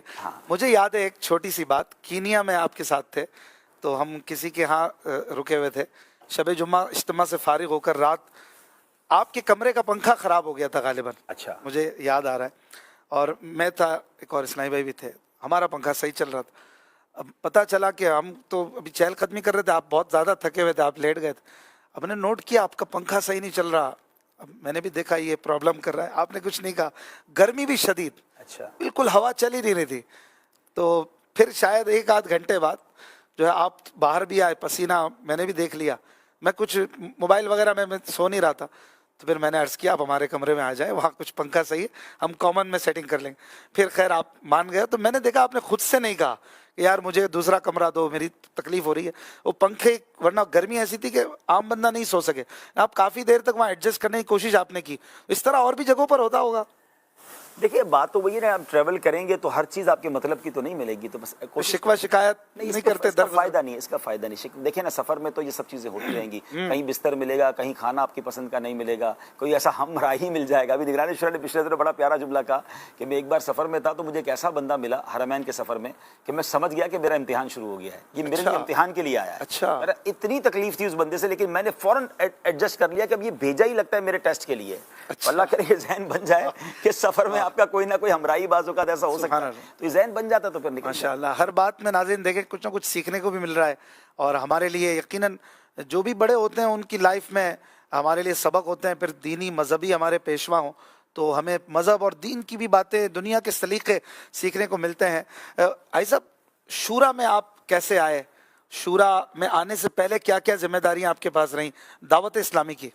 مجھے یاد ہے ایک چھوٹی سی بات, کینیا میں آپ کے ساتھ تھے تو ہم کسی کے ہاں رکے ہوئے تھے. شب جمعہ اجتماع سے فارغ ہو کر رات آپ کے کمرے کا پنکھا خراب ہو گیا تھا غالباً. اچھا, مجھے یاد آ رہا ہے. اور میں تھا, ایک اور اسلامی بھائی بھی تھے, ہمارا پنکھا صحیح چل رہا تھا. اب پتہ چلا کہ ہم تو ابھی چہل قدمی کر رہے تھے, آپ بہت زیادہ تھکے ہوئے تھے, آپ لیٹ گئے تھے. اب نے نوٹ کیا آپ کا پنکھا صحیح نہیں چل رہا. اب میں نے بھی دیکھا یہ پرابلم کر رہا ہے. آپ نے کچھ نہیں کہا, گرمی بھی شدید, اچھا, بالکل ہوا چل ہی نہیں رہی تھی. تو پھر شاید 1-8 گھنٹے بعد جو ہے آپ باہر بھی آئے, پسینہ میں نے بھی دیکھ لیا. میں کچھ موبائل وغیرہ میں سو نہیں رہا تھا, تو پھر میں نے عرض کیا آپ ہمارے کمرے میں آ جائیں, وہاں کچھ پنکھا صحیح ہے, ہم کامن میں سیٹنگ کر لیں گے. پھر خیر آپ مان گئے. تو میں نے دیکھا آپ نے خود سے نہیں کہا کہ یار مجھے دوسرا کمرہ دو, میری تکلیف ہو رہی ہے. وہ پنکھے, ورنہ گرمی ایسی تھی کہ عام بندہ نہیں سو سکے. آپ کافی دیر تک وہاں ایڈجسٹ کرنے کی کوشش آپ نے کی. اس طرح اور بھی جگہوں پر ہوتا ہوگا. دیکھیے بات تو وہی ہے نا, آپ ٹریول کریں گے تو ہر چیز آپ کے مطلب کی تو نہیں ملے گی, تو بس شکوہ شکایت نہیں کرتے, اس کا فائدہ نہیں ہے, اس کا فائدہ نہیں. دیکھیں نا سفر میں تو یہ سب چیزیں ہوتی رہیں گی, کہیں بستر ملے گا, کہیں کھانا آپ کی پسند کا نہیں ملے گا, کوئی ایسا ہمراہی مل جائے گا. ابھی نگران شورا نے پچھلے دنوں بڑا پیارا جملہ کہا کہ میں ایک بار سفر میں تھا تو مجھے ایک ایسا بندہ ملا حرمین کے سفر میں کہ میں سمجھ گیا کہ میرا امتحان شروع ہو گیا ہے, یہ میرے لیے امتحان کے لیے آیا ہے. اتنی تکلیف تھی اس بندے سے, لیکن میں نے فوراً ایڈجسٹ کر لیا کہ اب یہ بھیجا ہی لگتا ہے میرے ٹیسٹ کے لیے. اللہ کرے یہ ذہن بن جائے کہ سفر میں آپ کا کوئی نہ کوئی ہمراہی بعض اوقات ایسا ہو سکتا ہے, تو یہ ذہن بن جاتا تو پھر نکل ماشاء اللہ. ہر بات میں ناظرین دیکھیں کچھ نہ کچھ سیکھنے کو بھی مل رہا ہے, اور ہمارے لیے یقیناً جو بھی بڑے ہوتے ہیں ان کی لائف میں ہمارے لیے سبق ہوتے ہیں. پھر دینی مذہبی ہمارے پیشوا ہوں تو ہمیں مذہب اور دین کی بھی باتیں, دنیا کے سلیقے سیکھنے کو ملتے ہیں. عائی صاحب, شورا میں آپ کیسے آئے؟ شورا میں آنے سے پہلے کیا کیا ذمہ داریاں آپ کے پاس رہیں دعوت اسلامی کی؟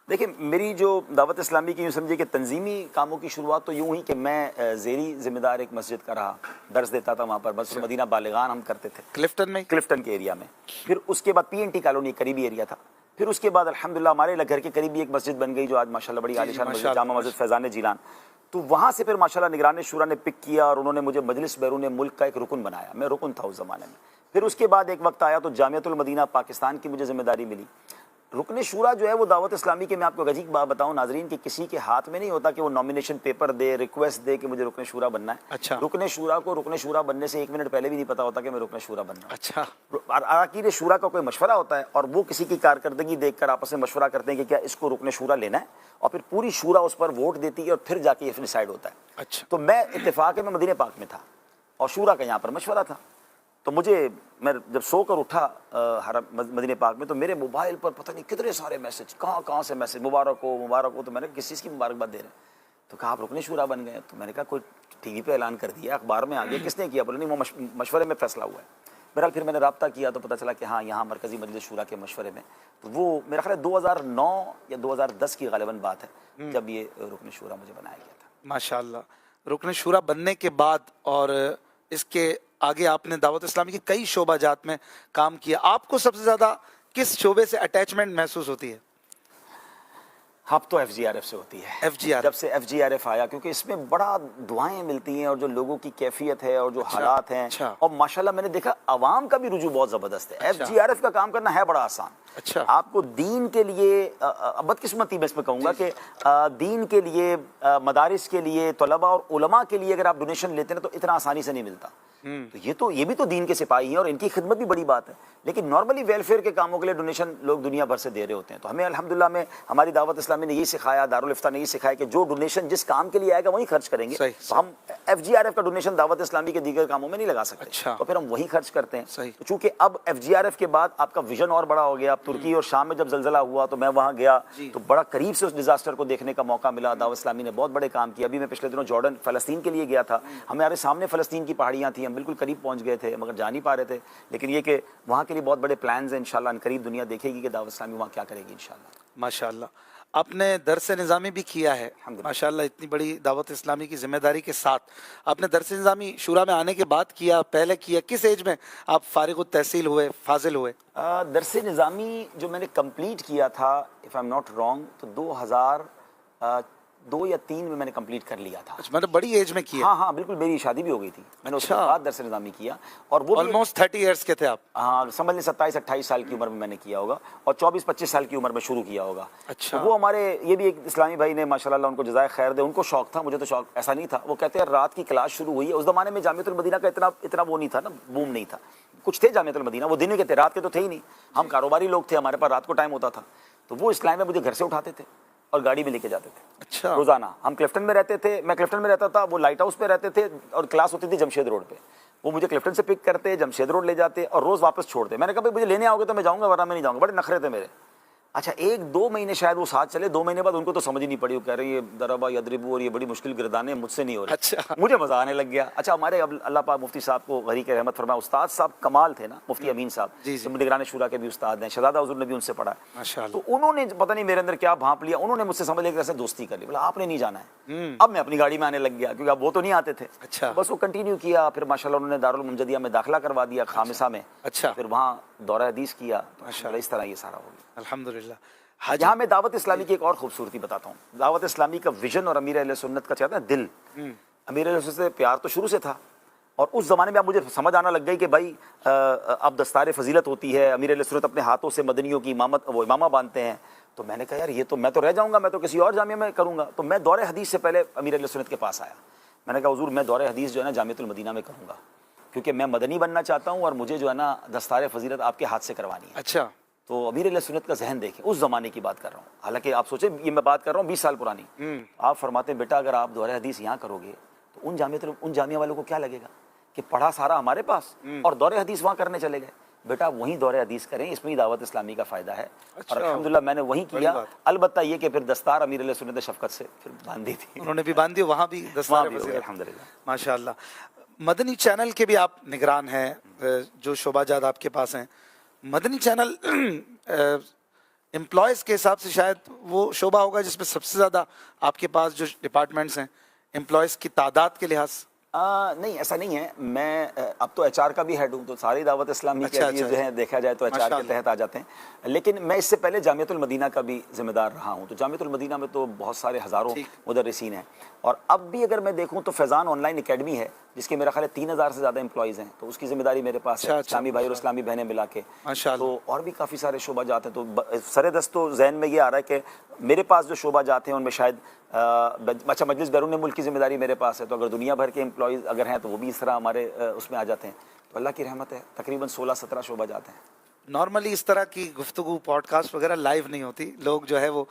دیکھیں میری جو دعوت اسلامی کی یوں سمجھے کہ تنظیمی کاموں کی شروعات تو یوں ہوئی کہ میں زیری ذمہ دار ایک مسجد کا رہا, درس دیتا تھا وہاں پر. مسجد مدینہ بالغان ہم کرتے تھے کلفٹن کے ایریا میں. پھر اس کے بعد PNT کالونی قریبی ایریا تھا. پھر اس کے بعد الحمدللہ ہمارے گھر کے قریبی ایک مسجد بن گئی جو آج ماشاءاللہ بڑی عالیشان مسجد, جامع مسجد فیضان جیلان. تو وہاں سے پھر ماشاءاللہ نگران شورا نے پک کیا اور انہوں نے مجھے مجلس بیرون ملک کا ایک رکن بنایا. میں رکن تھا اس زمانے میں. پھر اس کے بعد ایک وقت آیا تو جامعۃ المدینہ پاکستان کی مجھے ذمہ داری ملی. رکن شورا جو ہے وہ دعوت اسلامی کے, میں آپ کو عجیب بات بتاؤں ناظرین, کہ کسی کے ہاتھ میں نہیں ہوتا کہ وہ نامینیشن پیپر دے, ریکویسٹ دے کہ مجھے رکن شورا بننا ہے. اچھا. رکن شورا کو رکن شورا بننے سے 1 منٹ پہلے بھی نہیں پتا ہوتا کہ میں رکن شورا بننا ہوں. اچھا. اراکین شورا کا کوئی مشورہ ہوتا ہے اور وہ کسی کی کارکردگی دیکھ کر آپس میں مشورہ کرتے ہیں کہ کیا اس کو رکن شورا لینا ہے, اور پھر پوری شورا اس پر ووٹ دیتی ہے اور پھر جا کے یہ ڈیسائیڈ ہوتا ہے. اچھا. تو میں اتفاق ہے میں مدینہ پاک میں تھا اور شورا کا یہاں پر مشورہ تھا. تو میں جب سو کر اٹھا مدینہ پاک میں تو میرے موبائل پر پتہ نہیں کتنے سارے میسج, کہاں سے میسج, مبارک ہو. تو میں نے کس چیز کی مبارکباد دے رہے ہیں؟ تو کہا آپ رکن شورا بن گئے. تو میں نے کہا کوئی ٹی وی پہ اعلان کر دیا, اخبار میں آ گیا, کس نے کیا؟ بولے نہیں وہ مشورے میں فیصلہ ہوا ہے. بہرحال پھر میں نے رابطہ کیا تو پتہ چلا کہ ہاں یہاں مرکزی مجلس شورا کے مشورے میں. تو وہ میرا خیال ہے 2009 یا 2010 کی غالباً بات ہے جب یہ رکن شورا مجھے بنایا گیا تھا. ماشاء اللہ. رکن شورا بننے کے بعد اور اس کے آگے آپ نے دعوت اسلامی کی کئی شعبہ جات میں کام کیا. آپ کو سب سے زیادہ کس شعبے سے اٹیچمنٹ محسوس ہوتی ہے؟ اب تو FGRF سے ہوتی ہے. جب سے FGRF آیا, کیونکہ اس میں بڑا دعائیں ملتی ہیں اور جو لوگوں کی کیفیت ہے اور جو حالات ہیں, اور ماشاءاللہ میں نے دیکھا عوام کا بھی رجوع بہت زبردست ہے. FGRF کا کام کرنا ہے بڑا آسان. آپ کو دین کے لیے, بدقسمتی میں اس میں کہوں گا کہ دین کے لیے, مدارس کے لیے, طلباء اور علماء کے لیے اگر آپ ڈونیشن لیتے ہیں تو اتنا آسانی سے نہیں ملتا. تو یہ بھی تو دین کے سپاہی ہیں اور ان کی خدمت بھی بڑی بات ہے. لیکن نارملی ویلفیئر کے کاموں کے لیے ڈونیشن لوگ دنیا بھر سے دے رہے ہوتے ہیں. تو ہمیں الحمدللہ میں ہماری دعوت اسلامی نے یہی سکھایا, دارالفتہ نے یہی سکھایا کہ جو ڈونیشن جس کام کے لیے آئے گا وہی خرچ کریں گے. تو ہم FGRF کا ڈونیشن دعوت اسلامی کے دیگر کاموں میں نہیں لگا سکتے, تو پھر ہم وہی خرچ کرتے ہیں. تو چونکہ اب FGRF کے بعد آپ کا ویژن اور بڑا ہو گیا. اب ترکی اور شام میں جب زلزلہ ہوا تو میں وہاں گیا تو بڑا قریب سے اس ڈیزاسٹر کو دیکھنے کا موقع ملا. دعوت اسلامی نے بہت بڑے کام کیا. ابھی میں پچھلے دنوں جارڈن فلسطین کے لیے گیا تھا. ہمارے سامنے فلسطین کی پہاڑیاں تھیں, ہم بالکل قریب پہنچ گئے تھے مگر جا نہیں پا رہے تھے. لیکن یہ کہ وہاں کے لیے بہت بڑے پلانز ہیں. انشاءاللہ ان قریب دنیا دیکھے گی کہ دعوت اسلامی وہاں کیا کرے گی انشاءاللہ. ماشاءاللہ. آپ نے درس نظامی بھی کیا ہے ماشاءاللہ. اتنی بڑی دعوت اسلامی کی ذمہ داری کے ساتھ آپ نے درس نظامی شورا میں آنے کے بعد کیا, پہلے کیا؟ کس ایج میں آپ فارغ التحصیل ہوئے, فاضل ہوئے؟ درس نظامی جو میں نے کمپلیٹ کیا تھا if I'm not wrong تو 2002 یا 2003 میں نے کمپلیٹ کر لیا تھا. مطلب بڑی ایج میں کیا؟ ہاں بالکل, میری شادی بھی ہو گئی تھی. میں نے اس کے بعد درس نظامی کیا اور وہ آلموسٹ 30 ایئرس کے تھے آپ؟ ہاں سمجھ لیں 27-28 سال کی عمر میں نے کیا ہوگا اور 24-25 سال کی عمر میں شروع کیا ہوگا. اچھا. وہ ہمارے یہ بھی ایک اسلامی بھائی نے ماشاءاللہ ان کو جزائے خیر دے, ان کو شوق تھا, مجھے تو شوق ایسا نہیں تھا. وہ کہتے ہیں رات کی کلاس شروع ہوئی ہے. اس زمانے میں جامعۃ المدینہ کا اتنا وہ نہیں تھا نا, بوم نہیں تھا. کچھ تھے جامعۃ المدینہ, وہ دن کے تھے, رات کے تو تھے ہی نہیں. ہم کاروباری لوگ تھے, ہمارے پاس رات کو ٹائم ہوتا تھا. تو وہ اسلام میں مجھے گھر سے اٹھاتے تھے اور گاڑی میں لے کے جاتے تھے. اچھا. روزانہ ہم کلفٹن میں رہتے تھے, میں کلفٹن میں رہتا تھا, وہ لائٹ ہاؤس پہ رہتے تھے اور کلاس ہوتی تھی جمشید روڈ پہ. وہ مجھے کلفٹن سے پک کرتے, جمشید روڈ لے جاتے اور روز واپس چھوڑتے. میں نے کہا بھائی مجھے لینے آؤ گے تو میں جاؤں گا, ورنہ میں نہیں جاؤں گا. بڑے نخرے تھے میرے. اچھا 1-2 مہینے شاید وہ ساتھ چلے, 2 مہینے بعد ان کو تو سمجھ ہی نہیں پڑی. وہ کہہ رہی ہے دربا یدربو اور یہ بڑی مشکل گردانے مجھ سے نہیں ہو رہی. اچھا. مجھے مزہ آنے لگ گیا. اچھا ہمارے اب اللہ پاک مفتی صاحب کو غریق رحمت فرمائے, استاد صاحب کمال تھے نا, مفتی امین صاحب جو نگران شورا کے بھی استاد ہیں, شہزادہ حضور نے بھی ان سے پڑھا ہے. تو انہوں نے پتہ نہیں میرے اندر کیا بھانپ لیا, انہوں نے مجھ سے سمجھ لیا کہ ایسے دوستی کر لی. بولا آپ نے نہیں جانا ہے. اب میں اپنی گاڑی میں آنے لگ گیا کیونکہ اب وہ تو نہیں آتے تھے. بس وہ کنٹینیو کیا. پھر ماشاءاللہ انہوں نے دارالمنجدیہ میں داخلہ کروا دیا, خامسہ میں. پھر وہاں دورہ حدیث کیا. اس طرح یہ سارا ہو گیا. الحمدللہ. یہاں میں دعوت اسلامی کی ایک اور خوبصورتی بتاتا ہوں. دعوت اسلامی کا ویژن اور امیر اہل سنت کا چاہتا ہے دل. امیر اہل سنت سے پیار تو شروع سے تھا, اور اس زمانے میں اب مجھے سمجھ آنا لگ گئی کہ بھائی اب دستار فضیلت ہوتی ہے, امیر اہل سنت اپنے ہاتھوں سے مدنیوں کی امامہ باندھتے ہیں. تو میں نے کہا یار یہ تو میں تو رہ جاؤں گا, میں تو کسی اور جامعہ میں کروں گا. تو میں دور حدیث سے پہلے امیر اہل سنت کے پاس آیا. میں نے کہا حضور میں دور حدیث جو ہے نا جامعۃ المدینہ میں کروں گا, کیونکہ میں مدنی بننا چاہتا ہوں اور مجھے جو ہے نا دستار فضیلت آپ کے ہاتھ سے کروانی ہے. اچھا, تو امیر اہل سنت کا ذہن دیکھیں, اس زمانے کی بات کر رہا ہوں, حالانکہ آپ سوچیں یہ میں بات کر رہا ہوں 20 سال پرانی. آپ فرماتے ہیں بیٹا اگر آپ دور حدیث یہاں کرو گے تو ان جامعہ والوں کو کیا لگے گا کہ پڑھا سارا ہمارے پاس اور دور حدیث وہاں کرنے چلے گئے. بیٹا وہیں دور حدیث کریں, اس میں ہی دعوت اسلامی کا فائدہ ہے. اور الحمدللہ میں نے وہیں کیا. البتہ یہ کہ پھر دستار امیر علیہ سنت شفقت سے پھر باندھی تھی, انہوں نے بھی باندھی, وہاں بھی دستار فضیلت. الحمدللہ ماشاء اللہ. مدنی چینل کے بھی آپ نگران ہیں, جو شعبہ جات آپ کے پاس ہیں. مدنی چینل امپلائیز کے حساب سے شاید وہ شعبہ ہوگا جس میں سب سے زیادہ آپ کے پاس جو ڈپارٹمنٹس ہیں امپلائیز کی تعداد کے لحاظ سے. نہیں ایسا نہیں ہے. میں اب تو ایچ آر کا بھی ہیڈ ہوں, تو ساری دعوت اسلامی کے چیز جو ہیں دیکھا جائے تو ایچ آر کے تحت آ جاتے ہیں. لیکن میں اس سے پہلے جامعۃ المدینہ کا بھی ذمہ دار رہا ہوں. تو جامعۃ المدینہ میں تو بہت سارے ہزاروں مدرسین ہیں, اور اب بھی اگر میں دیکھوں تو فیضان آن لائن اکیڈمی ہے جس کے میرا خیال ہے 3000 سے زیادہ امپلائیز ہیں. تو اس کی ذمہ داری میرے پاس ہے, اسلامی بھائی اور اسلامی بہنیں ملا کے. تو اور بھی کافی سارے شعبہ جات ہیں. تو سر دست تو ذہن میں یہ آ رہا ہے کہ میرے پاس جو شعبہ جات ہیں ان میں شاید اچھا مجلس بیرون ملک کی ذمہ داری میرے پاس ہے. تو اگر دنیا بھر کے امپلائیز اگر ہیں تو وہ بھی اس طرح ہمارے اس میں آ جاتے ہیں. تو اللہ کی رحمت ہے, تقریباً 16-17 شعبہ جاتے ہیں. نارملی اس طرح کی گفتگو پوڈ کاسٹ وغیرہ لائیو نہیں ہوتی, لوگ جو ہے وہ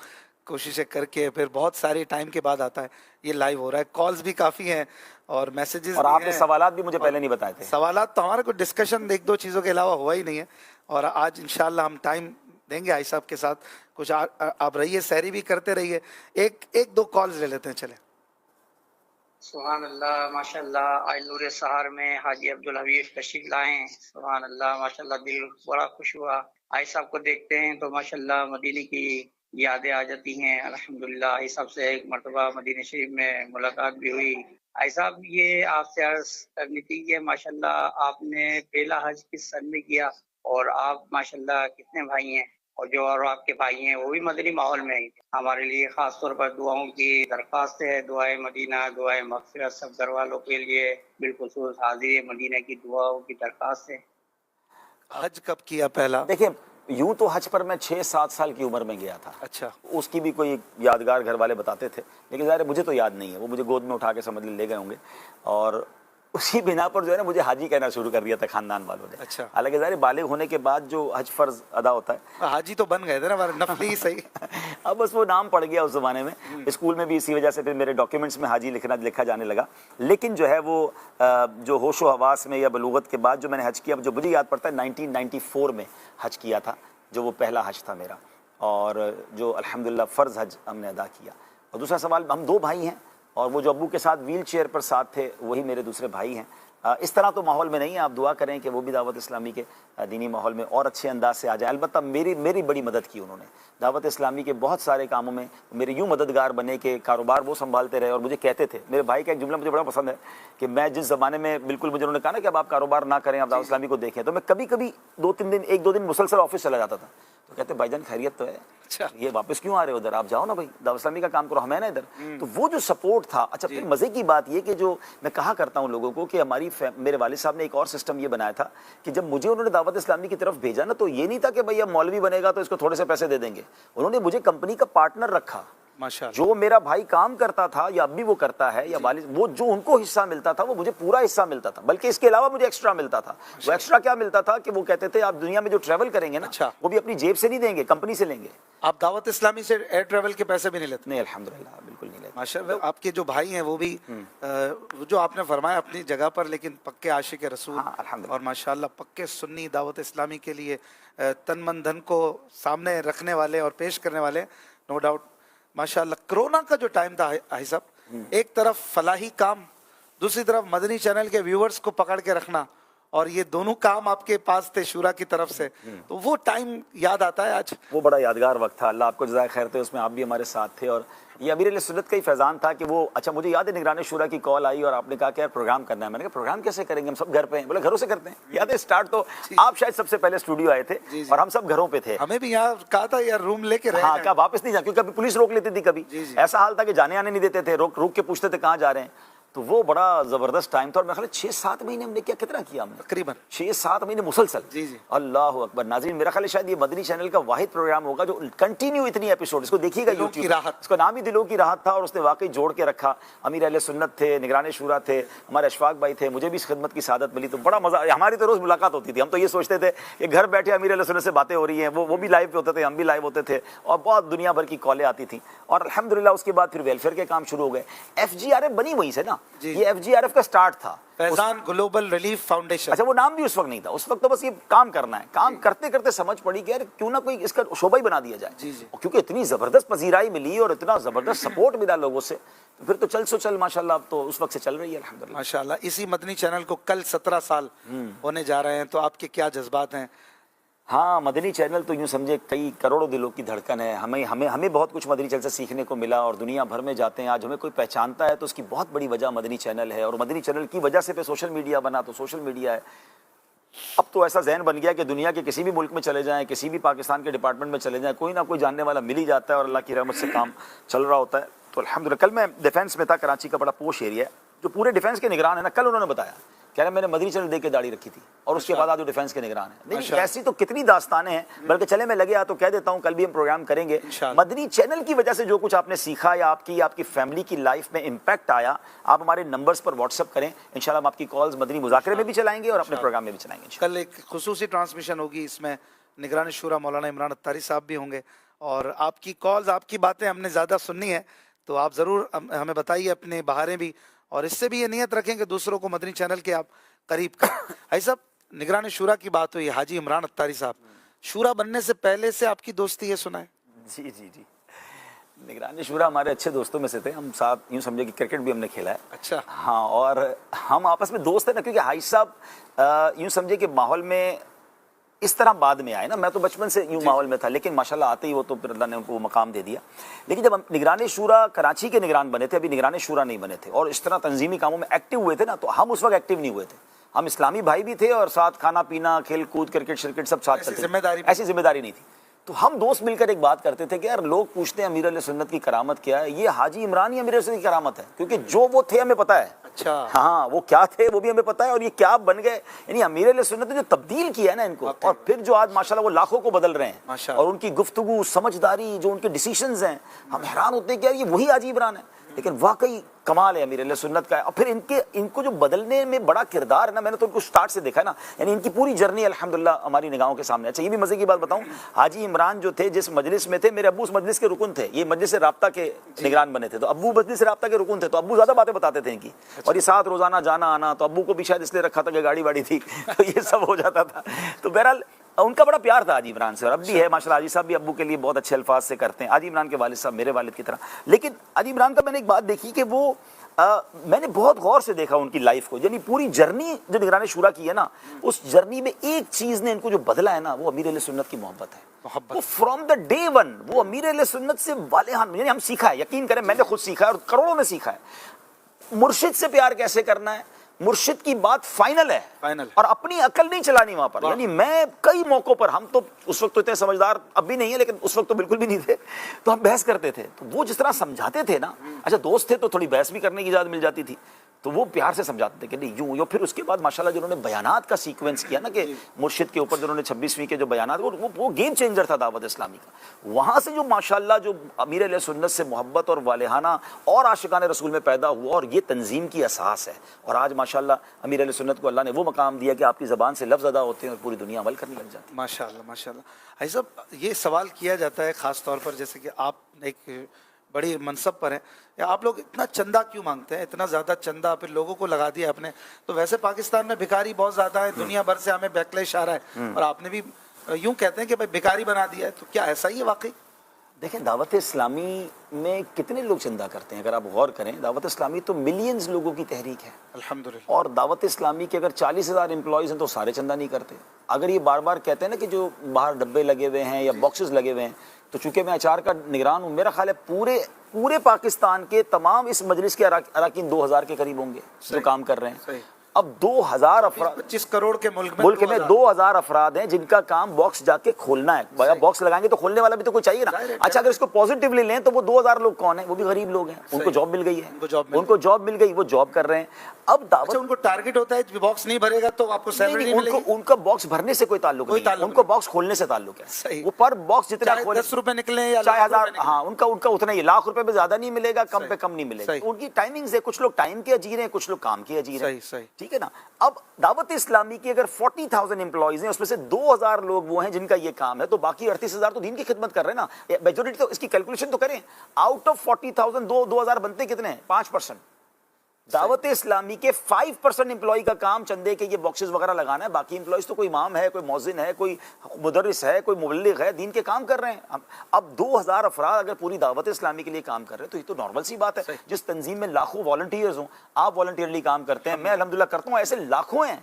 کوششیں کر کے پھر بہت سارے ٹائم کے بعد آتا ہے. یہ لائیو ہو رہا ہے, کالز بھی کافی ہیں اور میسیجز, اور آپ نے سوالات بھی مجھے پہلے نہیں بتائے تھے. سوالات تو ہمارا کوئی ڈسکشن ایک دو چیزوں کے علاوہ ہوا ہی نہیں ہے, اور آج انشاءاللہ ہم ٹائم دیں گے آئی صاحب کے ساتھ. کچھ آپ رہیے, سحری بھی کرتے رہیے, ایک دو کالز لے لیتے ہیں. چلیں. سبحان اللہ, ماشاء اللہ. آج نور سحر میں حاجی عبدالحبیب تشریف لائیں. سبحان اللہ, ماشاء اللہ, دل بڑا خوش ہوا. آئی صاحب کو دیکھتے ہیں تو ماشاء اللہ مدینے کی یادیں آ جاتی ہیں. الحمدللہ آئی صاحب سے ایک مرتبہ مدینہ شریف میں ملاقات بھی ہوئی. آئی صاحب یہ آپ سے عرض کرنی تھی کہ ماشاء اللہ آپ نے پہلا حج کس سن میں کیا, اور آپ ماشاء اللہ کتنے بھائی ہیں, اور جو اور آپ کے بھائی ہیں وہ بھی مدنی ماحول میں ہیں. ہمارے لیے خاص طور پر دعاؤں کی درخواست ہے. دعائے مدینہ, دعائے مغفرت سب گھر والوں کے لیے بالخصوص حاضر مدینہ کی دعاؤں کی درخواست ہے. حج کب کیا پہلا؟ دیکھیں یوں تو حج پر میں 6-7 سال کی عمر میں گیا تھا. اچھا, اس کی بھی کوئی یادگار گھر والے بتاتے تھے, لیکن ظاہر مجھے تو یاد نہیں ہے. وہ مجھے گود میں اٹھا کے سمجھ لے گئے ہوں گے, اور اسی بنا پر جو ہے نا مجھے حاجی کہنا شروع کر دیا تھا خاندان والوں نے. اچھا, حالانکہ ظاہر بالغ ہونے کے بعد جو حج فرض ادا ہوتا ہے, حاجی تو بن گئے تھے نا ہمارے نفلی صحیح. اب بس وہ نام پڑ گیا اس زمانے میں. اسکول میں بھی اسی وجہ سے پھر میرے ڈاکیومنٹس میں حاجی لکھا جانے لگا. لیکن جو ہے وہ جو ہوش و حواس میں یا بلوغت کے بعد جو میں نے حج کیا, جو مجھے یاد پڑتا ہے 1994 میں حج کیا تھا, جو وہ پہلا حج تھا میرا, اور جو الحمدللہ فرض حج ہم نے ادا کیا. اور دوسرا سوال, ہم 2 بھائی ہیں, اور وہ جو ابو کے ساتھ ویل چیئر پر ساتھ تھے وہی میرے دوسرے بھائی ہیں. اس طرح تو ماحول میں نہیں ہے. آپ دعا کریں کہ وہ بھی دعوت اسلامی کے دینی ماحول میں اور اچھے انداز سے آ جائے. البتہ میری بڑی مدد کی انہوں نے. دعوت اسلامی کے بہت سارے کاموں میں میرے یوں مددگار بنے کہ کاروبار وہ سنبھالتے رہے, اور مجھے کہتے تھے, میرے بھائی کا ایک جملہ مجھے بڑا پسند ہے کہ میں جس زمانے میں بالکل مجھے انہوں نے کہا نا کہ اب آپ کاروبار نہ کریں, آپ دعوت اسلامی کو دیکھیں, تو میں کبھی کبھی 1-2 دن مسلسل آفس چلا جاتا تھا. تو کہتے بھائی جان خیریت تو ہے, یہ واپس کیوں آ رہے ہو ادھر, آپ جاؤ نا بھائی دعوت اسلامی کا کام کرو, ہمیں نا ادھر. تو وہ جو سپورٹ تھا. اچھا پھر مزے کی بات یہ کہ جو میں کہا کرتا ہوں لوگوں کو کہ میرے والد صاحب نے ایک اور سسٹم یہ بنایا تھا کہ جب مجھے انہوں نے دعوت اسلامی کی طرف بھیجا نا, تو یہ نہیں تھا کہ بھائی اب مولوی بنے گا تو اس کو تھوڑے سے پیسے دے دیں گے. انہوں نے مجھے کمپنی کا پارٹنر رکھا. جو میرا بھائی کام کرتا تھا یا اب بھی وہ کرتا ہے, یا والد, وہ جو ان کو حصہ ملتا تھا وہ مجھے پورا حصہ ملتا تھا, بلکہ اس کے علاوہ مجھے ایکسٹرا ملتا تھا. وہ ایکسٹرا کیا ملتا تھا کہ وہ کہتے تھے آپ دنیا میں جو ٹریول کریں گے نا, وہ بھی اپنی جیب سے نہیں دیں گے, کمپنی سے لیں گے. آپ دعوت اسلامی سے ایئر ٹریول کے پیسے بھی نہیں لیتے؟ نہیں الحمدللہ بالکل نہیں لیتے. ماشاءاللہ. آپ کے جو بھائی ہیں وہ بھی جو آپ نے فرمایا اپنی جگہ پر, لیکن پکے عاشق رسول, اور ماشاءاللہ پکے سنی, دعوت اسلامی کے لیے تن من دھن کو سامنے رکھنے والے اور پیش کرنے والے, نو ڈاؤٹ. ماشاءاللہ کرونا کا جو ٹائم تھا حاجی صاحب, ایک طرف فلاحی کام, دوسری طرف مدنی چینل کے ویورز کو پکڑ کے رکھنا, اور یہ دونوں کام آپ کے پاس تھے شورا کی طرف سے, تو وہ ٹائم یاد آتا ہے آج؟ وہ بڑا یادگار وقت تھا, اللہ آپ کو جزائے خیر دے, اس میں آپ بھی ہمارے ساتھ تھے. اور یہ امیر علیہ سنت کا ہی فیضان تھا کہ وہ, اچھا مجھے یاد ہے نگران شورا کی کال آئی اور آپ نے کہا کہ یار پروگرام کرنا ہے. میں نے کہا پروگرام کیسے کریں گے, ہم سب گھر پہ ہیں. بولے گھروں سے کرتے ہیں. یاد ہے اسٹارٹ تو آپ شاید سب سے پہلے اسٹوڈیو آئے تھے اور ہم سب گھروں پہ تھے. ہمیں بھی یہاں کہا تھا یار روم لے کے رہے, ہاں کیا واپس نہیں جا, کیونکہ کبھی پولیس روک لیتی تھی, کبھی ایسا حال تھا کہ جانے آنے نہیں دیتے تھے, روک کے پوچھتے تھے کہاں جا رہے ہیں. تو وہ بڑا زبردست ٹائم تھا. اور میں خیال 6-7 مہینے ہم نے کتنا کیا, ہم نے تقریباً 6-7 مہینے مسلسل. اللہ اکبر. ناظرین میرا خیال ہے شاید یہ مدنی چینل کا واحد پروگرام ہوگا جو کنٹینیو اتنی ایپیسوڈ, اس کو دیکھیے گا یوٹیوب, اس کا نام ہی دلوں کی راحت تھا. اور اس نے واقعی جوڑ کے رکھا. امیر اہل سنت تھے, نگران شورا تھے, ہمارے اشفاق بھائی تھے, مجھے بھی اس خدمت کی سعادت ملی. تو بڑا مزہ, ہماری تو روز ملاقات ہوتی تھی. ہم تو یہ سوچتے تھے کہ گھر بیٹھے امیر اہل سنت سے باتیں ہو رہی ہیں, وہ بھی لائیو پہ ہوتے تھے, ہم بھی لائیو ہوتے تھے, اور بہت دنیا بھر کی کالیں آتی تھیں. اور الحمدللہ اس کے بعد پھر ویلفیئر کے کام شروع ہو گئے. FGRF بنی وہیں سے نا, یہ FGRF کا سٹارٹ تھا, فیضان گلوبل ریلیف فاؤنڈیشن. اچھا وہ نام بھی اس وقت نہیں تھا, اس وقت تو بس یہ کام کرنا ہے. کام کرتے کرتے سمجھ پڑی کہ یار کیوں نہ کوئی اس کا شعبہ ہی بنا دیا جائے. کیونکہ اتنی زبردست پذیرائی ملی اور اتنا زبردست سپورٹ ملا لوگوں سے, تو پھر تو چل سو چل ماشاءاللہ. اب تو اس وقت سے چل رہی ہے الحمدللہ ماشاءاللہ. اسی مدنی چینل کو کل 17 سال ہونے جا رہے ہیں, تو آپ کے کیا جذبات ہیں؟ ہاں مدنی چینل تو یوں سمجھے کئی کروڑوں دلوں کی دھڑکن ہے. ہمیں بہت کچھ مدنی چینل سے سیکھنے کو ملا, اور دنیا بھر میں جاتے ہیں. آج ہمیں کوئی پہچانتا ہے تو اس کی بہت بڑی وجہ مدنی چینل ہے, اور مدنی چینل کی وجہ سے پہ سوشل میڈیا بنا, تو سوشل میڈیا ہے. اب تو ایسا ذہن بن گیا کہ دنیا کے کسی بھی ملک میں چلے جائیں, کسی بھی پاکستان کے ڈپارٹمنٹ میں چلے جائیں, کوئی نہ کوئی جاننے والا مل ہی جاتا ہے, اور اللہ کی رحمت سے کام چل رہا ہوتا ہے. تو الحمدللہ. کل میں ڈیفینس میں تھا, کراچی کا بڑا پوش ایریا ہے جو پورے ڈیفینس کے نگران ہے نا. کل انہوں نے بتایا کہہ رہے میں نے مدنی چینل دیکھ کے داڑھی رکھی تھی, اور اس کے بعد آج وہ ڈیفینس کے نگران ہیں. نہیں ایسی تو کتنی داستانیں ہیں, بلکہ چلے میں لگے تو کہہ دیتا ہوں کل بھی ہم پروگرام کریں گے. مدنی چینل کی وجہ سے جو کچھ آپ نے سیکھا یا آپ کی فیملی کی لائف میں امپیکٹ آیا, آپ ہمارے نمبرز پر واٹس ایپ کریں, انشاءاللہ ہم آپ کی کالز مدنی مذاکرے میں بھی چلائیں گے اور اپنے پروگرام میں بھی چلائیں گے. کل ایک خصوصی ٹرانسمیشن ہوگی, اس میں نگران شورا مولانا عمران اتاری صاحب بھی ہوں گے, اور آپ کی کالز, آپ کی باتیں ہم نے زیادہ سننی ہے, تو آپ ضرور ہمیں بتائیے اپنے بہاریں بھی, اور اس سے بھی یہ نیت رکھیں کہ دوسروں کو مدنی چینل کے آپ قریب کریں. ایسا نگران شورا کی بات ہوئی, حاجی عمران اتاری صاحب, شورا بننے سے پہلے سے آپ کی دوستی ہے سنا ہے؟ جی نگران شورا ہمارے اچھے دوستوں میں سے تھے. ہم ساتھ یوں سمجھے کہ کرکٹ بھی ہم نے کھیلا ہے. اچھا. ہاں, اور ہم آپس میں دوست ہیں نا, کیونکہ حاج صاحب یوں سمجھے کہ ماحول میں اس طرح بعد میں آئے نا. میں تو بچپن سے یوں ماحول میں تھا, لیکن ماشاءاللہ آتے ہی وہ تو پھر اللہ نے ان کو مقام دے دیا. لیکن جب ہم نگران شورا کراچی کے نگران بنے تھے, ابھی نگران شورا نہیں بنے تھے, اور اس طرح تنظیمی کاموں میں ایکٹیو ہوئے تھے نا, تو ہم اس وقت ایکٹیو نہیں ہوئے تھے. ہم اسلامی بھائی بھی تھے, اور ساتھ کھانا پینا, کھیل کود, کرکٹ شرکٹ سب ساتھ چلتے تھے. ایسی ذمہ داری نہیں تھی. تو ہم دوست مل کر ایک بات کرتے تھے کہ یار لوگ پوچھتے ہیں امیر علیہ سنت کی کرامت کیا ہے, یہ حاجی عمران ہی امیر علیہ سنت کی کرامت ہے, کیونکہ جو وہ تھے ہمیں پتہ ہے. اچھا. ہاں وہ کیا تھے وہ بھی ہمیں پتہ ہے, اور یہ کیا بن گئے. یعنی امیر علیہ سنت نے جو تبدیل کیا ہے نا ان کو, اور پھر جو آج ماشاءاللہ وہ لاکھوں کو بدل رہے ہیں, اور ان کی گفتگو, سمجھداری, جو ان کے ڈیسیشنز ہیں, ہم حیران ہوتے ہیں کہ یار یہ وہی حاجی عمران ہے. لیکن واقعی کمال ہے امیر علیہ سنت کا. اور پھر ان کو جو بدلنے میں بڑا کردار ہے نا, میں نے تو ان کو سٹارٹ سے دیکھا ہے نا, یعنی ان کی پوری جرنی الحمدللہ ہماری نگاہوں کے سامنے. اچھا یہ بھی مزے کی بات بتاؤں, حاجی عمران جو تھے جس مجلس میں تھے, میرے ابو اس مجلس کے رکن تھے. یہ مجلس رابطہ کے نگران بنے تھے, تو ابو مجلس رابطہ کے رکن تھے, تو ابو زیادہ باتیں بتاتے تھے ان کی, اور یہ ساتھ روزانہ جانا آنا. تو ابو کو بھی شاید اس لیے رکھا تھا کہ گاڑی واڑی تھی, تو یہ سب ہو جاتا تھا. تو بہرحال ان کا بڑا پیار تھا حاجی عمران سے, اور اب بھی ہے ماشاءاللہ. حاجی صاحب بھی ابو کے لیے بہت اچھے الفاظ سے کرتے ہیں. حاجی عمران کے والد صاحب میرے والد کی طرح. لیکن حاجی عمران کا میں نے ایک بات دیکھی کہ وہ میں نے بہت غور سے دیکھا ان کی لائف کو, یعنی پوری جرنی جو نگران شورا کی ہے نا, اس جرنی میں ایک چیز نے ان کو جو بدلا ہے نا, وہ امیر علیہ سنت کی محبت ہے. وہ فرام دا ڈے ون وہ امیر علیہ سنت سے والہان, یعنی ہم سیکھا ہے, یقین کریں میں نے خود سیکھا ہے, اور کروڑوں نے سیکھا ہے. مرشد سے پیار کیسے کرنا ہے, مرشد کی بات فائنل ہے, اور اپنی عقل نہیں چلانی وہاں پر. یعنی میں کئی موقعوں پر, ہم تو اس وقت تو اتنے سمجھدار اب بھی نہیں ہے, لیکن اس وقت تو بالکل بھی نہیں تھے, تو ہم بحث کرتے تھے. تو وہ جس طرح سمجھاتے تھے نا, اچھا دوست تھے تو تھوڑی بحث بھی کرنے کی اجازت مل جاتی تھی, تو وہ پیار سے سمجھاتے تھے کہ نہیں یوں یوں. پھر اس کے بعد ماشاءاللہ جو انہوں نے بیانات کا سیکوینس کیا نا, کہ مرشد کے اوپر جو انہوں نے 26ویں کے جو بیانات, وہ گیم چینجر تھا دعوت اسلامی کا. وہاں سے جو ماشاءاللہ جو امیر علیہ سنت سے محبت اور والہانہ اور عاشقان رسول میں پیدا ہوا, اور یہ تنظیم کی اساس ہے. اور آج ماشاءاللہ امیر علیہ سنت کو اللہ نے وہ مقام دیا کہ آپ کی زبان سے لفظ ادا ہوتے ہیں اور پوری دنیا عمل کرنے لگ جاتی ہے. ماشاءاللہ ماشاءاللہ. حاجی صاحب یہ سوال کیا جاتا ہے خاص طور پر, جیسے کہ آپ ایک بڑی منصب پر ہیں, یا آپ لوگ اتنا چندہ کیوں مانگتے ہیں, اتنا زیادہ چندہ پھر لوگوں کو لگا دیا آپ نے. تو ویسے پاکستان میں بھکاری بہت زیادہ ہے, دنیا بھر سے ہمیں بیکلیش آ رہا ہے, اور آپ نے بھی یوں کہتے ہیں کہ بھائی بھکاری بنا دیا ہے, تو کیا ایسا ہی ہے واقعی؟ دیکھیں دعوت اسلامی میں کتنے لوگ چندہ کرتے ہیں، اگر آپ غور کریں دعوت اسلامی تو ملینز لوگوں کی تحریک ہے، الحمدللہ. اور دعوت اسلامی کے اگر 40,000 امپلائیز ہیں تو سارے چندہ نہیں کرتے. اگر یہ بار بار کہتے ہیں نا کہ جو باہر ڈبے لگے ہوئے ہیں یا باکسز لگے ہوئے ہیں، تو چونکہ میں اچار کا نگران ہوں، میرا خیال ہے پورے پاکستان کے تمام اس مجلس کے اراکین 2,000 کے قریب ہوں گے جو کام کر رہے ہیں. صحیح. اب 2,000 افراد 25 کروڑ کے ملک میں 2,000 افراد ہیں جن کا کام باکس جا کے کھولنا ہے. باکس لگائیں گے تو کھولنے والا بھی تو کوئی چاہیے نا. اچھا اگر اس کو پازیٹیولی لیں تو وہ 2,000 لوگ کون ہیں؟ وہ بھی غریب لوگ ہیں، ان کو جاب مل گئی ہے، ان کو جاب مل گئی، وہ جاب کر رہے ہیں. اب دعوت ان کو ٹارگٹ ہوتا ہے باکس نہیں بھرے گا تو آپ کو سیلری نہیں ملے گی. ان کا باکس بھرنے سے کوئی تعلق نہیں، ان کو باکس کھولنے سے تعلق ہے. وہ پر باکس جتنا کھولے 10 روپے نکلے یا 1000، ہاں ان کا اتنا ہی، لاکھ روپے میں زیادہ نہیں ملے گا، کم پہ کم نہیں ملے گا. ان کی ٹائمنگز ہے، کچھ لوگ ٹائم کے اجیر ہیں، کچھ لوگ کام کے اجیر ہیں. ٹھیک ہے نا. اب دعوت اسلامی کی اگر 40,000 امپلائیز ہیں، اس میں سے 2,000 لوگ وہ ہیں جن کا یہ کام ہے، تو باقی 38,000 تو دین کی خدمت کر رہے ہیں نا. میجورٹی تو اس کی کیلکولیشن تو کریں، آؤٹ آف 40,000 2,000 بنتے کتنے ہیں؟ 5%. دعوت اسلامی کے 5% امپلائی کا کام چندے کے یہ باکسز وغیرہ لگانا ہے. باقی امپلائیز تو کوئی امام ہے، کوئی مؤذن ہے، کوئی مدرس ہے، کوئی مبلغ ہے، دین کے کام کر رہے ہیں. اب 2,000 افراد اگر پوری دعوت اسلامی کے لیے کام کر رہے ہیں تو یہ تو نارمل سی بات ہے. جس تنظیم میں لاکھوں والنٹیئرز ہوں، آپ والنٹیئرلی کام کرتے ہیں، میں الحمدللہ کرتا ہوں، ایسے لاکھوں ہیں.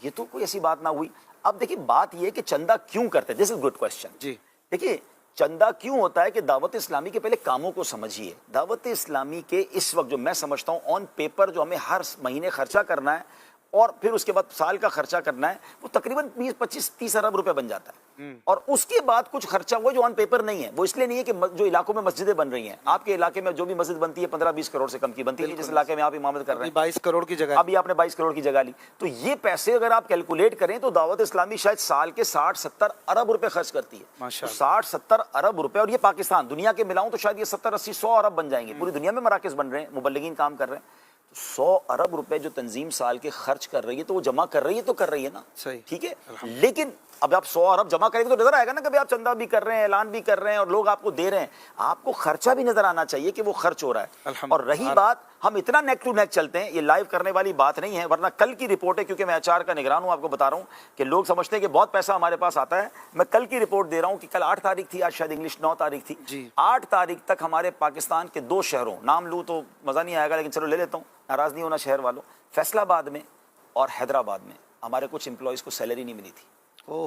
یہ تو کوئی ایسی بات نہ ہوئی. اب دیکھیں بات یہ کہ چندہ کیوں کرتے ہیں، دس از گڈ کوسچن. جی دیکھیے چندہ کیوں ہوتا ہے کہ دعوت اسلامی کے پہلے کاموں کو سمجھیے. دعوت اسلامی کے اس وقت جو میں سمجھتا ہوں آن پیپر جو ہمیں ہر مہینے خرچہ کرنا ہے اور پھر اس کے بعد سال کا خرچہ کرنا ہے، وہ تقریباً 25-30 ارب روپے بن جاتا ہے. اور اس کے بعد کچھ خرچہ ہوا جو آن پیپر نہیں ہے. وہ اس لیے نہیں ہے کہ جو علاقوں میں مسجدیں بن رہی ہیں، آپ کے علاقے میں جو بھی مسجد بنتی ہے 15-20 کروڑ سے کم کی بنتی ہے، جس علاقے میں آپ امامت کر رہے ہیں 22 کروڑ کی جگہ، ابھی آپ نے 22 کروڑ کی جگہ لی. تو یہ پیسے اگر آپ کیلکولیٹ کریں تو دعوت اسلامی شاید سال کے 60-70 ارب روپے خرچ کرتی ہے. 60-70 ارب روپے، اور یہ پاکستان، دنیا کے ملاؤں تو شاید یہ 70-80-100 ارب بن جائیں گے. پوری دنیا میں مراکز بن رہے ہیں، مبلغین کام کر رہے ہیں. 100 ارب روپے جو تنظیم سال کے خرچ کر رہی ہے تو وہ جمع کر رہی ہے، تو کر رہی ہے نا. ٹھیک ہے. لیکن اب آپ 100 ارب جمع کریں گے تو نظر آئے گا نا کہ آپ چندہ بھی کر رہے ہیں، اعلان بھی کر رہے ہیں، اور لوگ آپ کو دے رہے ہیں. آپ کو خرچہ بھی نظر آنا چاہیے کہ وہ خرچ ہو رہا ہے. اور رہی بات، ہم اتنا نیک ٹو نیک چلتے ہیں، یہ لائیو کرنے والی بات نہیں ہے، ورنہ کل کی رپورٹ ہے، کیونکہ میں اچار کا نگران ہوں، آپ کو بتا رہا ہوں کہ لوگ سمجھتے ہیں کہ بہت پیسہ ہمارے پاس آتا ہے. میں کل کی رپورٹ دے رہا ہوں کہ کل 8 تاریخ تھی، آج شاید انگلش 9 تاریخ تھی. 8 تاریخ تک ہمارے پاکستان کے 2 شہروں، نام لوں تو مزہ نہیں آئے گا لیکن چلو لے لیتا ہوں، ناراض نہیں ہونا شہر والوں، فیصل آباد میں اور حیدرآباد میں ہمارے کچھ امپلائیز کو سیلری نہیں ملی تھی.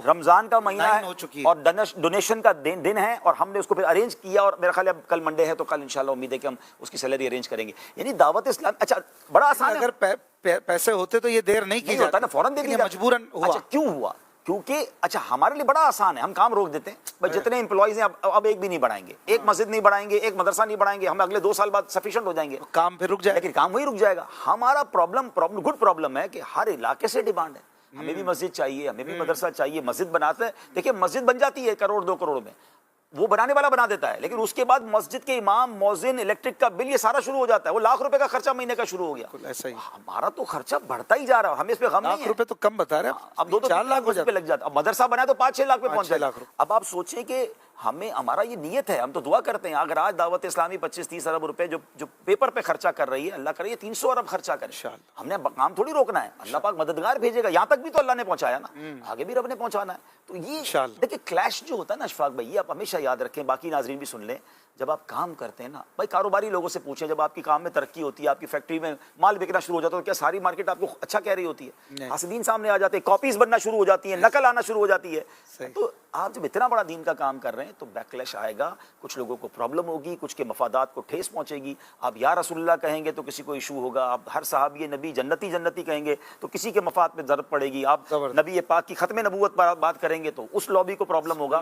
رمضان کا مہینہ ہے اور ڈونیشن کا دن ہے، اور ہم نے اس کو پھر ارینج کیا، اور میرا خیال ہے اب کل منڈے ہے تو کل انشاءاللہ امید ہے کہ ہم اس کی سیلری ارینج کریں گے. یعنی دعوت اسلام، اچھا بڑا آسان ہے، اگر پیسے ہوتے تو یہ دیر نہیں کی ہوتا نا، فوراً دے دیا، مجبوراً ہوا. اچھا کیوں ہوا؟ کیونکہ اچھا ہمارے لیے بڑا آسان ہے، ہم کام روک دیتے ہیں. بس جتنے امپلائیز ہیں اب ایک بھی نہیں بڑھائیں گے، ایک مسجد نہیں بڑھائیں گے، ایک مدرسہ نہیں بڑھائیں گے، ہم اگلے 2 سال بعد سفیشینٹ ہو جائیں گے، کام پھر رک جائے. لیکن کام وہی رک جائے گا. ہمارا گڈ پرابلم ہے کہ ہر علاقے سے ڈیمانڈ ہے، ہمیں بھی مسجد چاہیے، ہمیں بھی مدرسہ چاہیے. مسجد بناتے ہیں، دیکھیں مسجد بن جاتی ہے 1 کروڑ 2 کروڑ میں، وہ بنانے والا بنا دیتا ہے، لیکن اس کے بعد مسجد کے امام، مؤذن، الیکٹرک کا بل، یہ سارا شروع ہو جاتا ہے. وہ لاکھ روپے کا خرچہ مہینے کا شروع ہو گیا. ایسا ہی ہمارا تو خرچہ بڑھتا ہی جا رہا ہے، ہمیں اس پہ غم نہیں ہے. لاکھ روپے تو کم بتا رہے ہیں، اب 2-4 لاکھ پہ لگ جاتا. اب مدرسہ بنا تو 5-6 لاکھ پہ پہنچ جائے. اب آپ سوچیں کہ ہمارا یہ نیت ہے، ہم تو دعا کرتے ہیں اگر آج دعوت اسلامی 25-30 ارب روپے جو پیپر پہ خرچہ کر رہی ہے، اللہ کرے یہ 300 ارب خرچہ کرے. ہم نے کام تھوڑی روکنا ہے، اللہ پاک مددگار بھیجے گا. یہاں تک بھی تو اللہ نے پہنچایا نا، آگے بھی رب نے پہنچانا ہے. تو یہ دیکھیں کلیش جو ہوتا ہے نا اشفاق بھائی، یہ آپ ہمیشہ یاد رکھیں، باقی ناظرین بھی سن لیں. جب آپ کام کرتے ہیں نا بھائی، کاروباری لوگوں سے پوچھیں، جب آپ کی کام میں ترقی ہوتی ہے، آپ کی فیکٹری میں مال بکنا شروع ہو جاتا ہے، تو کیا ساری مارکیٹ آپ کو اچھا کہہ رہی ہوتی ہے؟ حاسدین سامنے آ جاتے ہیں، کاپیز بننا شروع ہو جاتی ہیں، نقل آنا شروع ہو جاتی ہے. تو آپ جب اتنا بڑا دین کا کام کر رہے ہیں تو بیکلیش آئے گا، کچھ لوگوں کو پرابلم ہوگی، کچھ کے مفادات کو ٹھیس پہنچے گی. آپ یا رسول اللہ کہیں گے تو کسی کو ایشو ہوگا، آپ ہر صحابی نبی جنتی جنتی کہیں گے تو کسی کے مفاد پہ ضرورت پڑے گی، آپ نبی پاک کی ختم نبوت پر بات کریں گے تو اس لابی کو پرابلم ہوگا.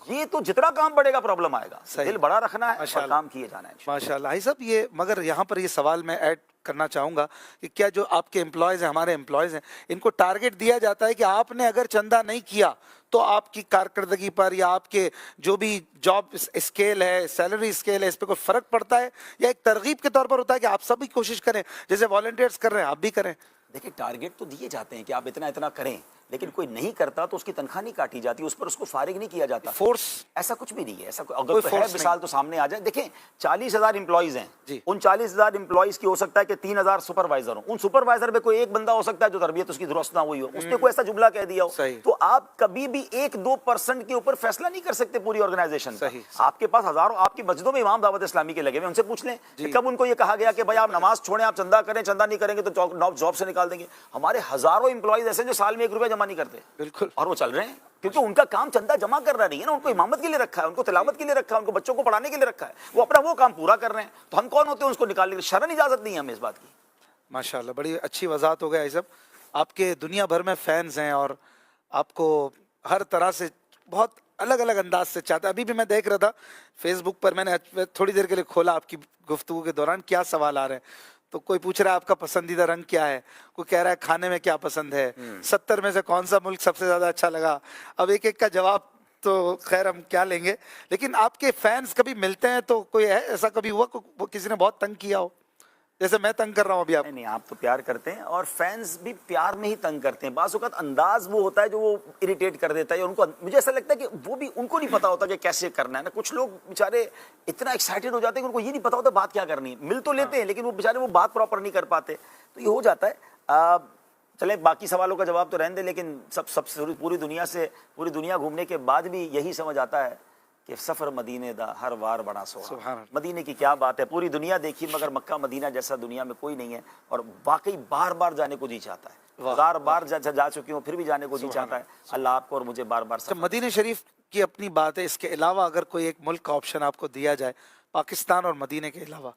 یہ تو جتنا کام بڑھے گا پرابلم آئے گا. دل بڑا رکھنا ہے اور کام کیے جانا ہے. ماشاء اللہ. بھائی صاحب، یہ مگر یہاں پر یہ سوال میں ایڈ کرنا چاہوں گا کہ کیا جو آپ کے امپلائیز ہیں، ہمارے امپلائیز ہیں، ان کو ٹارگٹ دیا جاتا ہے کہ آپ نے اگر چندہ نہیں کیا تو آپ کی کارکردگی پر یا آپ کے جو بھی جاب اسکیل ہے، سیلری اسکیل ہے، اس پہ کوئی فرق پڑتا ہے، یا ایک ترغیب کے طور پر ہوتا ہے کہ آپ سب بھی کوشش کریں، جیسے والنٹیئرز کر رہے ہیں آپ بھی کریں؟ دیکھیں ٹارگٹ تو دیے جاتے ہیں کہ آپ اتنا اتنا کریں، لیکن کوئی نہیں کرتا تو اس کی تنخواہ نہیں کاٹی جاتی, اس پر اس کو فارغ نہیں کیا جاتا. فورس ایسا کچھ بھی نہیں ہے, ایسا اگر کوئی ہے مثال تو سامنے آ جائے. دیکھیں 40,000 امپلائیز ہیں, ان 40,000 امپلائیز کی ہو سکتا ہے کہ 3,000 سپروائزر ہوں, ان سپروائزر میں کوئی ایک بندہ ہو سکتا ہے جو تربیت اس کی درست نہ ہوئی ہو, اس نے کوئی ایسا جملہ کہہ دیا ہو, تو آپ کبھی بھی 1-2% کے اوپر فیصلہ نہیں کر سکتے پوری آرگنائزیشن کا. آپ کے پاس ہزاروں, آپ کی مسجدوں میں امام دعوت اسلامی کے لگے ہوئے, ان سے پوچھ لیں کہ کب ان کو یہ کہا گیا کہ بھائی آپ نماز چھوڑیں, آپ چندہ کریں, چندہ نہیں کریں گے تو جاب سے نکال دیں گے. ہمارے ہزاروں امپلائیز ایسے جو سال میں 1 روپیہ جمع نہیں کرتے, بالکل, اور وہ چل رہے ہیں کیونکہ ان کا کام چندہ جمع کرنا نہیں ہے نا, ان کو امامت کے لیے رکھا ہے, ان کو تلاوت کے لیے رکھا ہے, ان کو بچوں کو پڑھانے کے لیے رکھا ہے, وہ اپنا وہ کام پورا کر رہے ہیں. تو ہم کون ہوتے ہیں اس کو نکالنے کے لیے؟ شرعن اجازت نہیں ہے ہمیں اس بات کی. ماشاءاللہ بڑی اچھی وضاحت ہو گیا. یہ سب آپ کے دنیا بھر میں فینز ہیں اور آپ کو ہر طرح سے بہت الگ الگ انداز سے چاہتے ہیں. ابھی بھی میں دیکھ رہا تھا فیس بک پر, میں نے تھوڑی دیر کے لیے کھولا آپ کی گفتگو کے دوران, کیا سوال آ رہے ہیں. تو کوئی پوچھ رہا ہے آپ کا پسندیدہ رنگ کیا ہے, کوئی کہہ رہا ہے کھانے میں کیا پسند ہے, 70 میں سے کون سا ملک سب سے زیادہ اچھا لگا. اب ایک ایک کا جواب تو خیر ہم کیا لیں گے, لیکن آپ کے فینز کبھی ملتے ہیں تو کوئی ہے ایسا کبھی ہوا وہ کسی نے بہت تنگ کیا ہو جیسے میں تنگ کر رہا ہوں ابھی آپ؟ نہیں, آپ تو پیار کرتے ہیں اور فینز بھی پیار میں ہی تنگ کرتے ہیں. بعض اوقات انداز وہ ہوتا ہے جو وہ اریٹیٹ کر دیتا ہے, ان کو, مجھے ایسا لگتا ہے کہ وہ بھی ان کو نہیں پتا ہوتا کہ کیسے کرنا ہے نا. کچھ لوگ بیچارے اتنا ایکسائٹیڈ ہو جاتے ہیں کہ ان کو یہ نہیں پتا ہوتا بات کیا کرنی ہے. مل تو لیتے ہیں لیکن وہ بیچارے وہ بات پراپر نہیں کر پاتے, تو یہ ہو جاتا ہے. چلیں باقی سوالوں کا جواب تو رہنے دیں, لیکن سب پوری دنیا گھومنے کے بعد بھی یہی سمجھ آتا ہے کہ سفر مدینے دا ہر وار بڑا سوہا. مدینے کی کیا بات ہے, پوری دنیا دیکھی مگر مکہ مدینہ جیسا دنیا میں کوئی نہیں ہے, اور واقعی بار بار جانے کو جی چاہتا ہے. 1000 بار جا چکی ہوں پھر بھی جانے کو جی چاہتا ہے. اللہ آپ کو اور مجھے بار بار. مدینہ شریف کی اپنی بات ہے, اس کے علاوہ اگر کوئی ایک ملک کا آپشن آپ کو دیا جائے پاکستان اور مدینہ کے علاوہ,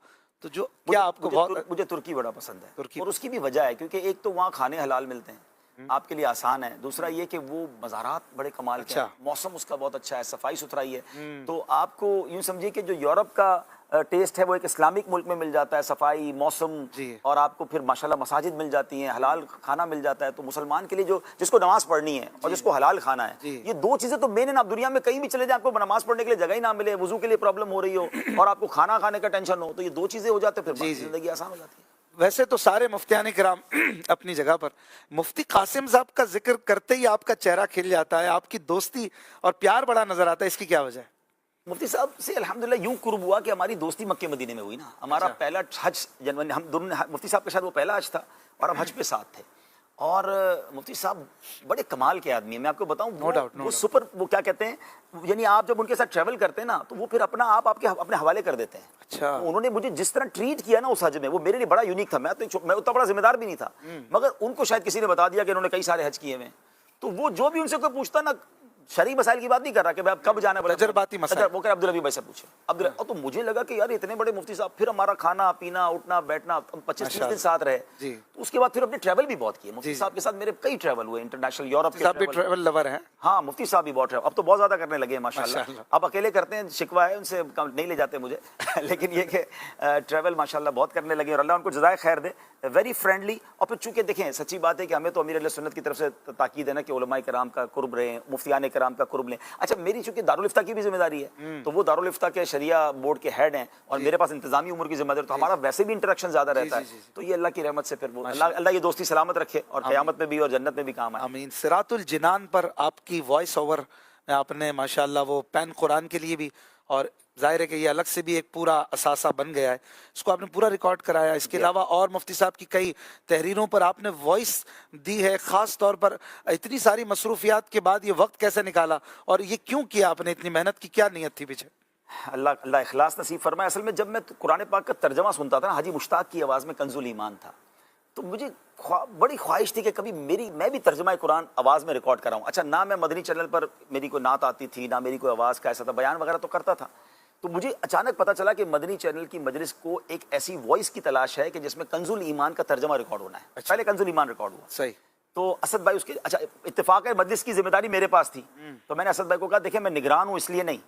تو جو کیا آپ کو بہت؟ مجھے ترکی بڑا پسند ہے, اور اس کی بھی وجہ ہے کیونکہ ایک تو وہاں کھانے حلال ملتے ہیں, آپ کے لیے آسان ہے. دوسرا یہ کہ وہ مزارات بڑے کمال کے ہیں, موسم اس کا بہت اچھا ہے, صفائی ستھرائی ہے. تو آپ کو یوں سمجھیے کہ جو یورپ کا ٹیسٹ ہے وہ ایک اسلامک ملک میں مل جاتا ہے, صفائی, موسم, اور آپ کو پھر ماشاءاللہ مساجد مل جاتی ہیں, حلال کھانا مل جاتا ہے. تو مسلمان کے لیے جو جس کو نماز پڑھنی ہے اور جس کو حلال کھانا ہے, یہ 2 چیزیں تو مین ہیں. آپ دنیا میں کہیں بھی چلے جائیں, آپ کو نماز پڑھنے کے لیے جگہ ہی نہ ملے, وضو کے لیے پرابلم ہو رہی ہو اور آپ کو کھانا کھانے کا ٹینشن ہو, تو یہ 2 چیزیں ہو جاتے ہیں, پھر زندگی آسان ہو جاتی ہے. ویسے تو سارے مفتیان کرام اپنی جگہ پر, مفتی قاسم صاحب کا ذکر کرتے ہی آپ کا چہرہ کھل جاتا ہے, آپ کی دوستی اور پیار بڑا نظر آتا ہے, اس کی کیا وجہ ہے؟ مفتی صاحب سے الحمدللہ یوں قرب ہوا کہ ہماری دوستی مکہ مدینے میں ہوئی نا. ہمارا پہلا حج جنوری, ہم دونوں, مفتی صاحب کا شاید وہ پہلا حج تھا اور ہم حج پہ ساتھ تھے. اور مفتی صاحب بڑے کمال کے آدمی ہیں, میں آپ کو بتاؤں, وہ سپر, وہ کیا کہتے ہیں, یعنی آپ جب ان کے ساتھ ٹریول کرتے ہیں نا تو وہ پھر اپنا آپ کے اپنے حوالے کر دیتے ہیں. اچھا, انہوں نے مجھے جس طرح ٹریٹ کیا نا اس حج میں, وہ میرے لیے بڑا یونیک تھا. میں اتنا بڑا ذمہ دار بھی نہیں تھا, مگر ان کو شاید کسی نے بتا دیا کہ انہوں نے کئی سارے حج کیے ہوئے. تو وہ جو بھی ان سے کوئی پوچھتا نا, شرعی مسائل کی بات نہیں کر رہا کہ اب کب جانا ہے, تجرباتی مسائل, وہ کہ عبدالحبیب بھائی سے پوچھے. تو مجھے لگا کہ یار اتنے بڑے مفتی صاحب, پھر ہمارا کھانا پینا اٹھنا بیٹھنا, 25-30 دن ساتھ رہے. تو اس کے بعد پھر اپنے ٹریول بھی بہت کیے. مفتی صاحب کے ساتھ میرے کئی ٹریول ہوئے انٹرنیشنل, یورپ کے ٹریول لور ہیں. ہاں, مفتی صاحب بھی بہت ٹریول, اب تو بہت زیادہ کرنے لگے ہیں ماشاءاللہ. اب اکیلے کرتے ہیں, شکوہ ہے ان سے, نہیں لے جاتے مجھے, لیکن یہ کہ ٹریول ماشاءاللہ بہت کرنے لگے, اور اللہ ان کو جزائے خیر دے. Very friendly. اور پھر چونکہ دیکھیں سچی بات ہے کہ ہمیں تو امیر اہل سنت کی طرف سے تاکید ہے نا کہ علماء کرام کا قرب رہیں, مفتیان کرام کا قرب لیں. اچھا, میری چونکہ دارالفتہ کی بھی ذمہ داری ہے, تو وہ دارالفتہ کے شریعہ بورڈ کے ہیڈ ہیں, اور میرے پاس انتظامی امور کی ذمہ داری, تو ہمارا ویسے بھی انٹریکشن زیادہ رہتا ہے. تو یہ اللہ کی رحمت سے پھر وہ اللہ یہ دوستی سلامت رکھے اور قیامت میں بھی اور جنت میں بھی کام آئے. آمین. صراط الجنان پر آپ کی وائس اوور میں آپ نے ماشاءاللہ وہ پین قرآن کے لیے بھی, اور ظاہر ہے کہ یہ الگ سے بھی ایک پورا اثاثہ بن گیا ہے, اس کو آپ نے پورا ریکارڈ کرایا. اس کے علاوہ اور مفتی صاحب کی کئی تحریروں پر آپ نے وائس دی ہے. خاص طور پر اتنی ساری مصروفیات کے بعد یہ وقت کیسے نکالا, اور یہ کیوں کیا آپ نے, اتنی محنت کی کیا نیت تھی پیچھے؟ اللہ اخلاص نصیب فرمائے. اصل میں جب میں قرآن پاک کا ترجمہ سنتا تھا نا, حاجی مشتاق کی آواز میں کنز الایمان تھا, تو مجھے بڑی خواہش تھی کہ کبھی میں بھی ترجمہ قرآن آواز میں ریکارڈ کراؤں. اچھا, نہ میں مدنی چینل پر میری کوئی نعت آتی تھی, نہ میری کوئی آواز کا ایسا تھا, بیان وغیرہ تو کرتا تھا. تو مجھے اچانک پتا چلا کہ مدنی چینل کی مجلس کو ایک ایسی وائس کی تلاش ہے کہ جس میں کنز الایمان کا ترجمہ ریکارڈ ہونا ہے. پہلے کنز الایمان ریکارڈ ہوا. صحیح. تو اسد بھائی اس کی, اچھا اتفاق ہے مجلس کی ذمہ داری میرے پاس تھی, تو میں نے اسد بھائی کو کہا دیکھیں میں نگران ہوں اس لیے نہیں,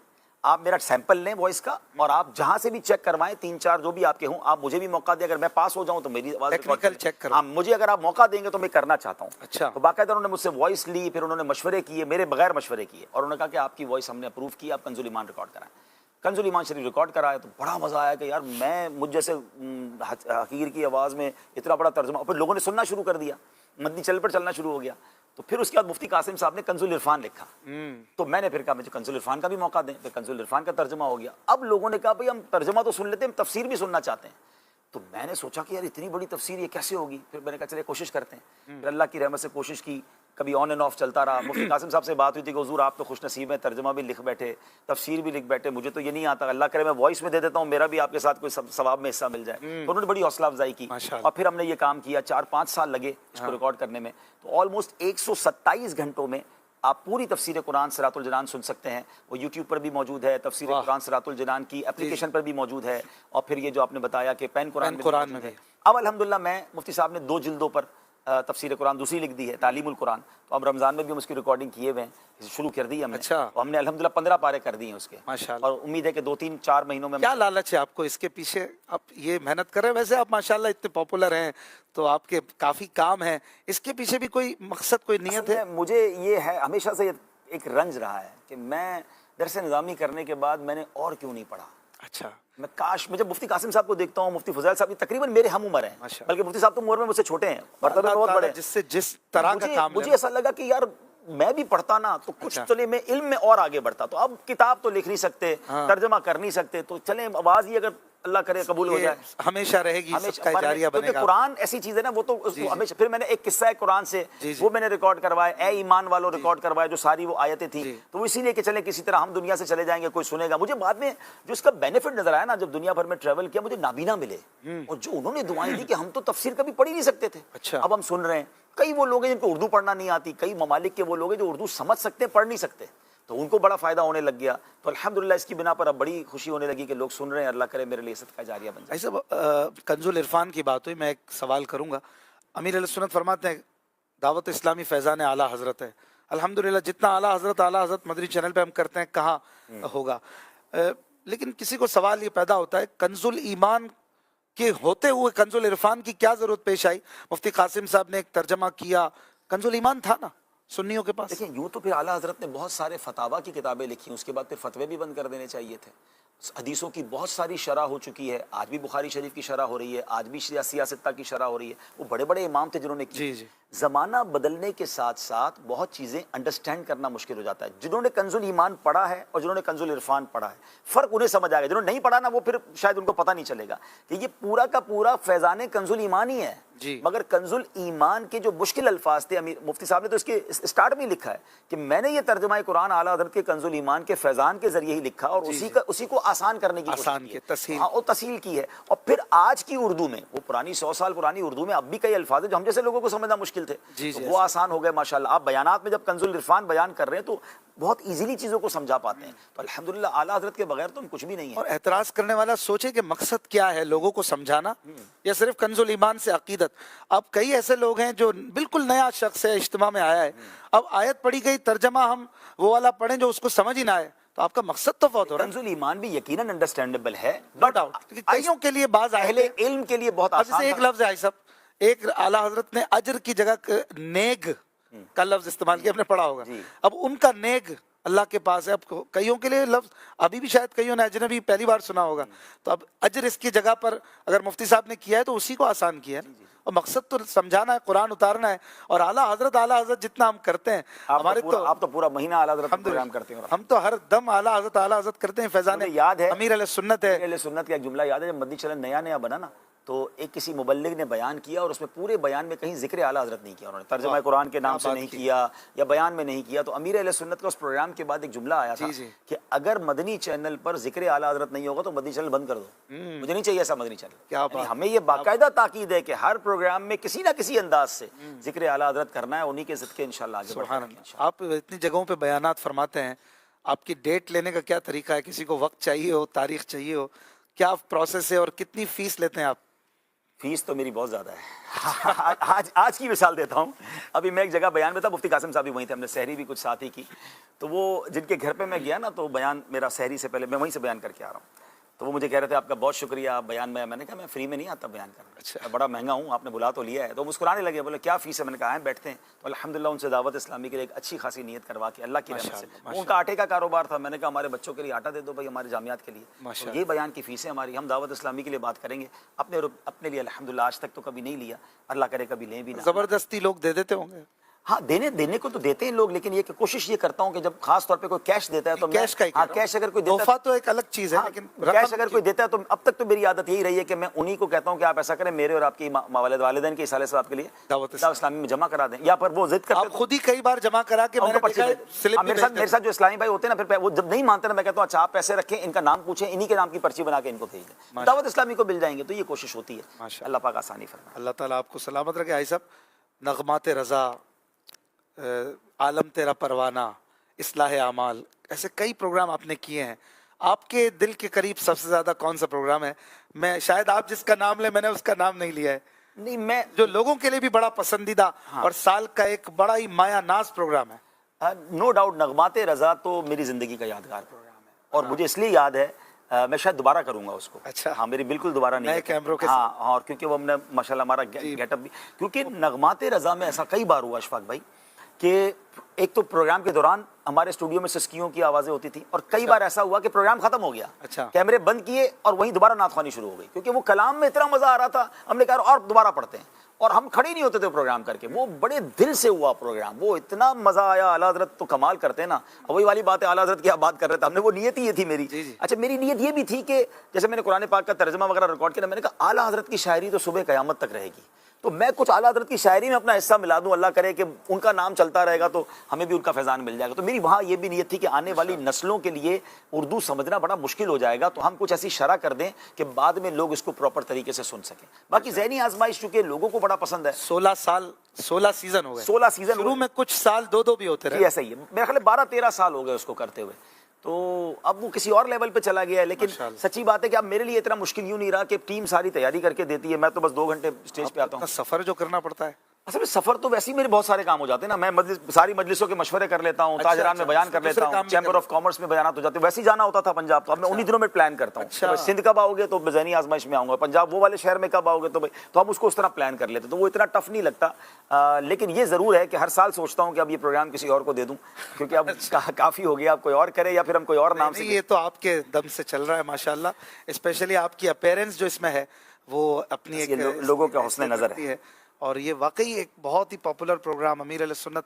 آپ میرا سیمپل لیں وائس کا, اور آپ جہاں سے بھی چیک کروائیں 3-4 جو بھی آپ کے ہوں, آپ مجھے بھی موقع دیں, اگر میں پاس ہو جاؤں تو میری آواز ٹیکنیکل چیک کرو. ہاں, مجھے اگر آپ موقع دیں گے تو میں کرنا چاہتا ہوں. اچھا. تو باقاعدہ انہوں نے مجھ سے وائس لی, پھر انہوں نے مشورے کیے, میرے بغیر مشورے کیے, اور انہوں نے کہا کہ آپ کی وائس ہم نے اپروو کی, آپ کنز الایمان ریکارڈ کرائیں. کنز الایمان شریف ریکارڈ کرایا تو بڑا مزہ آیا کہ یار میں مجھ جیسے حقیر کی آواز میں اتنا بڑا ترجمہ, اور پھر لوگوں نے سننا شروع کر دیا, مدنی چینل پر چلنا شروع ہو گیا. تو پھر اس کے بعد مفتی قاسم صاحب نے کنز العرفان لکھا، تو میں نے پھر کہا مجھے کنز العرفان کا بھی موقع دیں، پھر کنز العرفان کا ترجمہ ہو گیا۔ اب لوگوں نے کہا بھئی ہم ترجمہ تو سن لیتے ہیں، ہم تفسیر بھی سننا چاہتے ہیں۔ تو میں نے سوچا کہ یار اتنی بڑی تفسیر یہ کیسے ہوگی؟ پھر میں نے کہا چلے کوشش کرتے ہیں۔ پھر اللہ کی رحمت سے کوشش کی، کبھی آن اینڈ آف چلتا رہا۔ مفتی قاسم صاحب سے بات ہوئی تھی کہ حضور آپ تو خوش نصیب ہیں، ترجمہ بھی لکھ بیٹھے، تفسیر بھی لکھ بیٹھے، مجھے تو یہ نہیں آتا، اللہ کرے میں وائس میں دے دیتا ہوں، میرا بھی آپ کے ساتھ کوئی ثواب میں حصہ مل جائے۔ تو انہوں نے بڑی حوصلہ افزائی کی، اور پھر ہم نے یہ کام کیا، 4-5 سال لگے اس کو ریکارڈ کرنے میں۔ تو آلموسٹ 127 گھنٹوں میں آپ پوری تفسیر قرآن صراط الجنان سن سکتے ہیں۔ وہ یوٹیوب پر بھی موجود ہے، تفسیر قرآن صراط الجنان کی اپلیکیشن پر بھی موجود ہے، اور پھر یہ جو آپ نے بتایا کہ پین قرآن میں ہے۔ اب الحمدللہ میں مفتی صاحب نے 2 جلدوں پر تفسیر قرآن دوسری لکھ دی ہے، تعلیم القرآن، تو اب رمضان میں بھی ہم اس کی ریکارڈنگ کیے ہوئے ہیں، شروع کر دی ہم نے۔ ہم نے الحمدللہ 15 پارے کر دیے ہیں اس کے، اور امید ہے کہ 2-3-4 مہینوں میں۔ کیا لالچ ہے آپ کو اس کے پیچھے؟ آپ یہ محنت کر رہے ہیں، ویسے آپ ماشاءاللہ اتنے پاپولر ہیں تو آپ کے کافی کام ہیں، اس کے پیچھے بھی کوئی مقصد، کوئی نیت ہے؟ مجھے یہ ہے، ہمیشہ سے ایک رنج رہا ہے کہ میں درس نظامی کرنے کے بعد میں نے اور کیوں نہیں پڑھا۔ اچھا، میں کاش، میں جب مفتی قاسم صاحب کو دیکھتا ہوں، مفتی فضیل صاحب تقریباً میرے ہم عمر ہیں، بلکہ مفتی صاحب تو عمر میں مجھ سے چھوٹے ہیں، مرتبہ میں بہت بڑے ہیں، جس سے جس طرح کا کام مجھے ایسا لگا کہ یار میں بھی پڑھتا نا تو کچھ چلے میں علم میں اور آگے بڑھتا۔ تو اب کتاب تو لکھ نہیں سکتے، ترجمہ کر نہیں سکتے، تو چلیں آواز ہی اگر اللہ کرے قبول ہو جائے ہمیشہ رہے گی، صدقہ جاریہ بنے گا۔ قرآن ایسی چیز ہے نا، وہ تو ہمیشہ۔ پھر میں نے ایک قصہ ہے قرآن سے، وہ میں نے ریکارڈ کروایا، اے ایمان والوں ریکارڈ کروایا، جو ساری وہ آیتیں تھیں، تو اسی لیے کہ چلیں کسی طرح ہم دنیا سے چلے جائیں گے، کوئی سنے گا۔ مجھے بعد میں جو اس کا بینیفٹ نظر آیا نا، جب دنیا بھر میں ٹریول کیا، مجھے نابینا ملے، اور جو انہوں نے دعائیں دی کہ ہم تو تفسیر کبھی پڑھ ہی نہیں سکتے تھے، اب ہم سن رہے ہیں۔ کئی وہ لوگ ہیں جن کو اردو پڑھنا نہیں آتی، کئی ممالک کے وہ لوگ ہیں جو اردو سمجھ سکتے ہیں، پڑھ نہیں سکتے، تو ان کو بڑا فائدہ ہونے لگ گیا۔ تو الحمدللہ اس کی بنا پر اب بڑی خوشی ہونے لگی کہ لوگ سن رہے ہیں، اللہ کرے میرے لیے صدقہ جاریہ بن جائے۔ ایسا کنز العرفان کی بات ہوئی، میں ایک سوال کروں گا۔ امیر علیہ سنت فرماتے ہیں دعوت اسلامی فیضان اعلیٰ حضرت ہے، الحمدللہ جتنا اعلیٰ حضرت مدنی چینل پہ ہم کرتے ہیں کہاں ہوگا، لیکن کسی کو سوال یہ پیدا ہوتا ہے کنز الایمان کے ہوتے ہوئے کنز العرفان کی کیا ضرورت پیش آئی؟ مفتی قاسم صاحب نے ایک ترجمہ کیا، کنز الایمان تھا نا سنیوں کے پاس۔ دیکھیں یوں تو پھر اعلیٰ حضرت نے بہت سارے فتاوا کی کتابیں لکھی، اس کے بعد پھر فتوے بھی بند کر دینے چاہیے تھے۔ حدیثوں کی بہت ساری شرح ہو چکی ہے، آج بھی بخاری شریف کی شرح ہو رہی ہے، آج بھی سیاستہ کی شرح ہو رہی ہے، وہ بڑے بڑے امام تھے جنہوں نے کی۔ زمانہ بدلنے کے ساتھ ساتھ بہت چیزیں انڈرسٹینڈ کرنا مشکل ہو جاتا ہے۔ جنہوں نے کنز الایمان پڑھا ہے اور جنہوں نے کنز العرفان پڑھا ہے، فرق انہیں سمجھ آئے گا۔ جنہوں نے نہیں پڑھا نا، وہ پھر شاید ان کو پتہ نہیں چلے گا کہ یہ پورا کا پورا فیضان کنز الایمان ہی ہے، مگر کنز الایمان کے جو مشکل الفاظ تھے، مفتی صاحب نے تو اس کے اسٹارٹ میں لکھا ہے کہ میں نے یہ ترجمہ قرآن اعلیٰ حضرت کے کنز الایمان کے فیضان کے ذریعے ہی لکھا، اور اسی کو آسان کرنے کی تسہیل کی ہے۔ اور پھر آج کی اردو میں، وہ پرانی 100 سال پرانی اردو میں اب بھی کئی الفاظ ہیں جو ہم جیسے لوگوں کو سمجھنا مشکل تھے، وہ آسان ہو گئے ماشاءاللہ۔ آپ بیانات میں جب کنز العرفان بیان کر رہے ہیں تو بہت ایزیلی چیزوں کو سمجھا پاتے ہیں، تو الحمدللہ اعلیٰ حضرت کے بغیر تو ہم کچھ بھی نہیں ہیں۔ اور اعتراض کرنے والا سوچے کہ مقصد کیا ہے، لوگوں کو سمجھانا یا صرف کنز الایمان سے عقیدت؟ اب کئی ایسے لوگ ہیں جو بالکل نیا شخص ہے، اجتماع میں آیا ہے، اب آیت پڑھی گئی، ترجمہ ہم وہ والا پڑھیں جو اس کو سمجھ ہی نہ آئے، تو آپ کا مقصد تو فوت ہو رہا ہے۔ کنز الایمان بھی یقیناً انڈرسٹینڈیبل ہے، نو ڈاؤٹ، کئیوں کے لیے بعض اہل علم کے لیے بہت آسان ایک لفظ ہے صاحب، ایک اعلیٰ حضرت نے اجر کی جگہ نیگ کا لفظ استعمال کیا، آپ نے پڑھا ہوگا، اب ان کا نیگ اللہ کے پاس ہے۔ اب کئیوں کے لیے لفظ ابھی بھی شاید کئیوں نے اجنبی پہلی بار سنا ہوگا، تو اب اجر اس کی جگہ پر اگر مفتی صاحب نے کیا ہے تو اسی کو آسان کیا ہے، اور مقصد تو سمجھانا ہے، قرآن اتارنا ہے۔ اور اعلیٰ حضرت جتنا ہم کرتے ہیں، ہمارے تو آپ تو پورا مہینہ اعلیٰ حضرت پروگرام کرتے ہیں، ہم تو ہر دم اعلیٰ حضرت کرتے ہیں، فیضان یاد ہے امیر علیہ سنت ہے۔ امیر علیہ سنت کا ایک جملہ یاد ہے، جب مدنی چینل نیا بنا نا، تو ایک کسی مبلغ نے بیان کیا اور اس میں پورے بیان میں کہیں ذکر اعلیٰ حضرت نہیں کیا، انہوں نے ترجمہ قرآن کے نام سے نہیں کیا یا بیان میں نہیں کیا۔ تو امیر علیہ سنت کا اس پروگرام کے بعد ایک جملہ آیا تھا کہ اگر مدنی چینل پر ذکر اعلیٰ حضرت نہیں ہوگا تو مدنی چینل بند کر دو، مجھے نہیں چاہیے ایسا مدنی چینل۔ ہمیں یہ باقاعدہ تاکید ہے کہ ہر پروگرام میں کسی نہ کسی انداز سے ذکر اعلیٰ حضرت کرنا ہے، انہی کے صدقے انشاءاللہ آگے بڑھیں گے۔ آپ اتنی جگہوں پہ بیانات فرماتے ہیں، آپ کی ڈیٹ لینے کا کیا طریقہ ہے؟ کسی کو وقت چاہیے ہو، تاریخ چاہیے ہو، کیا پروسیس ہے اور کتنی فیس لیتے ہیں آپ؟ فیس تو میری بہت زیادہ ہے۔ آج کی مثال دیتا ہوں، ابھی میں ایک جگہ بیان میں تھا، مفتی قاسم صاحب بھی وہیں تھے، ہم نے سحری بھی کچھ ساتھ ہی کی، تو وہ جن کے گھر پہ میں گیا نا، تو بیان میرا سحری سے پہلے میں وہیں سے بیان کر کے آ رہا ہوں، تو وہ مجھے کہہ رہے تھے آپ کا بہت شکریہ، آپ بیان میں نے کہا میں فری میں نہیں آتا بیان کرنا، اچھا بڑا مہنگا ہوں، آپ نے بلا تو لیا ہے۔ تو مسکرانے لگے، بولے کیا فیس ہے؟ میں نے کہا بیٹھتے ہیں۔ تو الحمدللہ ان سے دعوت اسلامی کے لیے ایک اچھی خاصی نیت کروا کے اللہ کی رحمت سے، ان کا آٹے کا کاروبار تھا، میں نے کہا ہمارے بچوں کے لیے آٹا دے دو بھائی، ہمارے جامعات کے لیے، یہ بیان کی فیس ہے ہماری، ہم دعوت اسلامی کے لیے بات کریں گے، اپنے لیے الحمدللہ آج تک تو کبھی نہیں لیا، اللہ کرے کبھی لیں بھی نہ۔ زبردستی لوگ دے دیتے ہوں گے؟ ہاں دینے کو تو دیتے ہیں لوگ، لیکن یہ کہ کوشش یہ کرتا ہوں کہ جب خاص طور پہ کوئی کیش دیتا ہے تو کیش کا ہی ہاں کیش اگر کوئی دیتا ہے تحفہ تو ایک الگ چیز ہے، لیکن کیش اگر کوئی دیتا ہے تو اب تک تو میری عادت یہی رہی ہے کہ میں انہی کو کہتا ہوں کہ آپ ایسا کریں، میرے اور آپ کی والدین کے ایصال ثواب کے لیے دعوت اسلامی میں جمع کرا دیں، یا پھر وہ ضد کرتے آپ خود ہی کئی بار جمع کرا کے میں نے دیکھا ہے سلپ بھی میرے ساتھ جو اسلامی بھائی ہوتے ہیں نا، پھر وہ جب نہیں مانتے نا میں کہتا ہوں اچھا آپ پیسے رکھیں، ان کا نام پوچھیں، انہی کے نام کی پرچی بنا کے ان کو بھیج دیں، دعوت اسلامی کو مل جائیں گے، تو یہ کوشش ہوتی ہے، اللہ پاک آسانی فرمائے۔ اللہ تعالیٰ آپ کو سلامت رکھے۔ آئی صاحب، نغمات رضا، عالم تیرا پروانہ، اصلاح اعمال، ایسے کئی پروگرام آپ نے کیے ہیں، آپ کے دل کے قریب سب سے زیادہ کون سا پروگرام ہے؟ میں شاید آپ جس کا نام لیں میں نے اس کا نام نہیں لیا ہے، نہیں میں جو لوگوں کے لیے بھی بڑا پسندیدہ اور سال کا ایک بڑا ہی مایا ناز پروگرام ہے؟ نو ڈاؤٹ نغمات رضا تو میری زندگی کا یادگار پروگرام ہے، اور مجھے اس لیے یاد ہے میں شاید دوبارہ کروں گا اس کو۔ اچھا، ہاں میری بالکل دوبارہ نہیں نئے ہے کیمروں کے ہاں، اور کیونکہ وہ ہم نے ماشاءاللہ ہمارا گیٹ اپ بھی، کیونکہ نغمات رضا میں ایسا کئی بار ہوا اشفاق بھائی کہ ایک تو پروگرام کے دوران ہمارے اسٹوڈیو میں سسکیوں کی آوازیں ہوتی تھی، اور کئی بار ایسا ہوا کہ پروگرام ختم ہو گیا، اچھا، کیمرے بند کیے اور وہیں دوبارہ نعت خوانی شروع ہو گئی، کیونکہ وہ کلام میں اتنا مزہ آ رہا تھا، ہم نے کہا اور دوبارہ پڑھتے ہیں، اور ہم کھڑے نہیں ہوتے تھے پروگرام کر کے، وہ بڑے دل سے ہوا پروگرام، وہ اتنا مزہ آیا، اعلیٰ حضرت تو کمال کرتے ہیں نا، وہی والی بات ہے اعلیٰ حضرت کی آپ بات کر رہے تھے، ہم نے وہ نیت ہی یہ تھی میری، اچھا میری نیت یہ بھی تھی کہ جیسے میں نے قرآن پاک کا ترجمہ وغیرہ ریکارڈ کیا، میں نے کہا اعلیٰ حضرت کی شاعری تو صبح قیامت تک رہے گی، تو میں کچھ اعلیٰ حضرت کی شاعری میں اپنا حصہ ملا دوں، اللہ کرے کہ ان کا نام چلتا رہے گا تو ہمیں بھی ان کا فیضان مل جائے گا، تو میری وہاں یہ بھی نیت تھی کہ آنے والی نسلوں کے لیے اردو سمجھنا بڑا مشکل ہو جائے گا، تو ہم کچھ ایسی شرح کر دیں کہ بعد میں لوگ اس کو پراپر طریقے سے سن سکیں۔ باقی ذہنی آزمائش چونکہ لوگوں کو بڑا پسند ہے، 16 سیزن ہو گئے، 16 سیزن شروع میں کچھ سال دو بھی ہوتے رہے، ایسا ہی ہے، میرا خیال 12-13 سال ہو گئے اس کو کرتے ہوئے، تو اب وہ کسی اور لیول پہ چلا گیا ہے، لیکن سچی بات ہے کہ اب میرے لیے اتنا مشکل یوں نہیں رہا کہ ٹیم ساری تیاری کر کے دیتی ہے، میں تو بس 2 گھنٹے اسٹیج پہ آتا ہوں۔ سفر جو کرنا پڑتا ہے، اصل میں سفر تو ویسے ہی میرے بہت سارے کام ہو جاتے ہیں نا، میں ساری مجلسوں کے مشورے کر لیتا ہوں، تاجران میں بیان کر لیتا ہوں، چیمبر آف کامرس میں بیانات ہو جاتے ہیں، ویسے ہی جانا ہوتا تھا پنجاب، تو اب میں انہی دنوں میں پلان کرتا ہوں، سندھ کب آؤ گے تو ذہنی آزمائش میں آؤں گا، پنجاب وہ والے شہر میں کب آؤ گے تو ہم اس کو اس طرح پلان کر لیتے، تو وہ اتنا ٹف نہیں لگتا، لیکن یہ ضرور ہے کہ ہر سال سوچتا ہوں کہ اب یہ پروگرام کسی اور کو دے دوں، کیونکہ اب کافی ہو گیا، اب کوئی اور کرے یا پھر ہم کوئی اور نام سے۔ یہ تو آپ کے دم سے چل رہا ہے ماشاءاللہ، اسپیشلی آپ کی اپیرنس جو اس میں ہے وہ اپنی ایک لوگوں کا حسن نظر ہے، اور یہ واقعی ایک بہت ہی پاپولر پروگرام، امیر علیہ سنت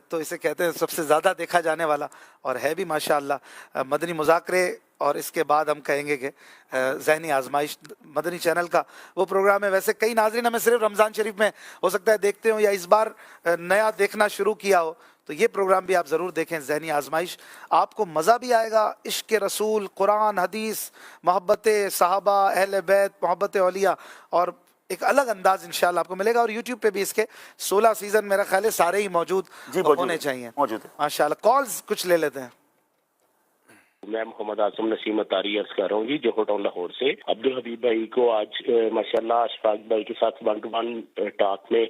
تو اسے کہتے ہیں سب سے زیادہ دیکھا جانے والا، اور ہے بھی ماشاءاللہ مدنی مذاکرے، اور اس کے بعد ہم کہیں گے کہ ذہنی آزمائش مدنی چینل کا وہ پروگرام ہے۔ ویسے کئی ناظرین ہمیں صرف رمضان شریف میں ہو سکتا ہے دیکھتے ہوں یا اس بار نیا دیکھنا شروع کیا ہو، تو یہ پروگرام بھی آپ ضرور دیکھیں، ذہنی آزمائش، آپ کو مزہ بھی آئے گا، عشق رسول، قرآن، حدیث، محبت صحابہ، اہل بیت، محبت اولیاء، اور ایک الگ انداز انشاءاللہ آپ کو ملے گا، اور یوٹیوب پہ بھی اس کے 16 سیزن میرا خیال ہے سارے ہی موجود ہونے چاہیے، موجود ہے ماشاءاللہ۔ کالز کچھ لے لیتے ہیں۔ میں محمد اعظم نسیم اتاری عرض کر رہا ہوں جی، جوہر ٹاؤن لاہور سے۔ عبدالحبیب بھائی کو آج ماشاءاللہ اشفاق بھائی کے ساتھ 1 to 1 ٹاک میں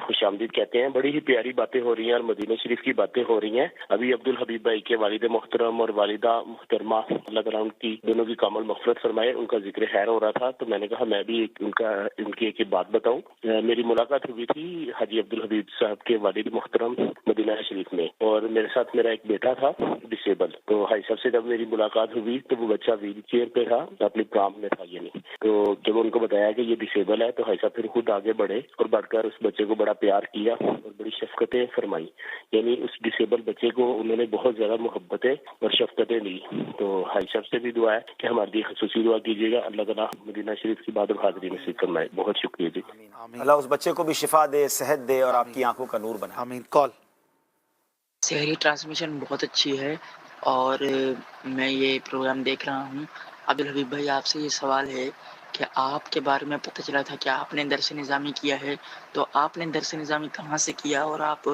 خوش آمدید کہتے ہیں، بڑی ہی پیاری باتیں ہو رہی ہیں اور مدینہ شریف کی باتیں ہو رہی ہیں۔ ابھی عبدالحبیب بھائی کے والد محترم اور والدہ محترمہ اللہ تعالیٰ ان کی دونوں کی کامل مغفرت فرمائے، ان کا ذکر خیر ہو رہا تھا، تو میں نے کہا میں بھی ان کی ایک بات بتاؤں۔ میری ملاقات ہوئی تھی حاجی عبدالحبیب صاحب کے والد محترم مدینہ شریف میں، اور میرے ساتھ میرا ایک بیٹا تھا ڈسیبل، تو حاجی صاحب سے جب میری ملاقات ہوئی تو وہ بچہ ویل چیئر پہ تھا، اپنی کام میں تھا، یعنی تو جب ان کو بتایا کہ یہ ڈسیبل ہے تو حاجی صاحب پھر خود آگے بڑھے اور بڑھ کر اس بچے کو بڑا پیار کیا اور بڑی شفقتیں فرمائی، یعنی اس ڈسیبل بچے کو انہوں نے بہت زیادہ محبتیں اور شفقتیں دی۔ تو حاجی صاحب سے بھی دعا ہے کہ ہمارے لیے خصوصی دعا کیجیے گا، اللہ تعالیٰ مدینہ شریف کی بات اور حاضری نصیب فرمائے۔ بہت شکریہ جی، اللہ اس بچے کو بھی شفا دے، صحت دے، اور آپ کی آنکھوں کا نور بنائے، آمین۔ کال شہری ٹرانسمیشن بہت اچھی ہے اور میں یہ پروگرام دیکھ رہا ہوں۔ عبدالحبیب بھائی آپ سے یہ سوال ہے کہ آپ کے بارے میں پتہ چلا تھا کہ آپ نے درس نظامی کیا ہے، تو آپ نے درس نظامی کہاں سے کیا، اور آپ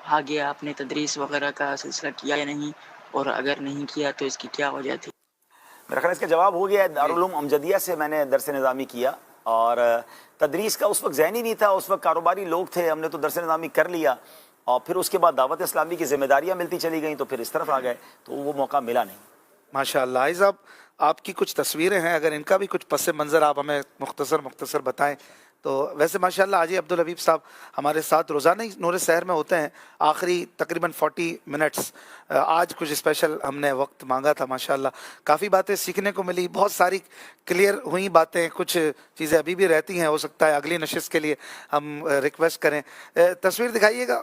آگے آپ نے تدریس وغیرہ کا سلسلہ کیا یا نہیں، اور اگر نہیں کیا تو اس کی کیا وجہ تھی؟ میرا خیال اس کا جواب ہو گیا ہے، دارالعلوم امجدیہ سے میں نے درس نظامی کیا، اور تدریس کا اس وقت ذہنی نہیں تھا، اس وقت کاروباری لوگ تھے، ہم نے تو درس نظامی کر لیا، اور پھر اس کے بعد دعوت اسلامی کی ذمہ داریاں ملتی چلی گئیں تو پھر اس طرف آ گئے، تو وہ موقع ملا نہیں۔ ماشاءاللہ۔ عائز صاحب، آپ کی کچھ تصویریں ہیں، اگر ان کا بھی کچھ پس منظر آپ ہمیں مختصر بتائیں تو۔ ویسے ماشاءاللہ حاجی عبدالحبیب صاحب ہمارے ساتھ روزانہ ہی نور سحر میں ہوتے ہیں، آخری تقریباً 40 منٹس، آج کچھ اسپیشل ہم نے وقت مانگا تھا، ماشاءاللہ کافی باتیں سیکھنے کو ملی، بہت ساری کلیئر ہوئی باتیں، کچھ چیزیں ابھی بھی رہتی ہیں، ہو سکتا ہے اگلی نشست کے لیے ہم ریکویسٹ کریں۔ تصویر دکھائیے گا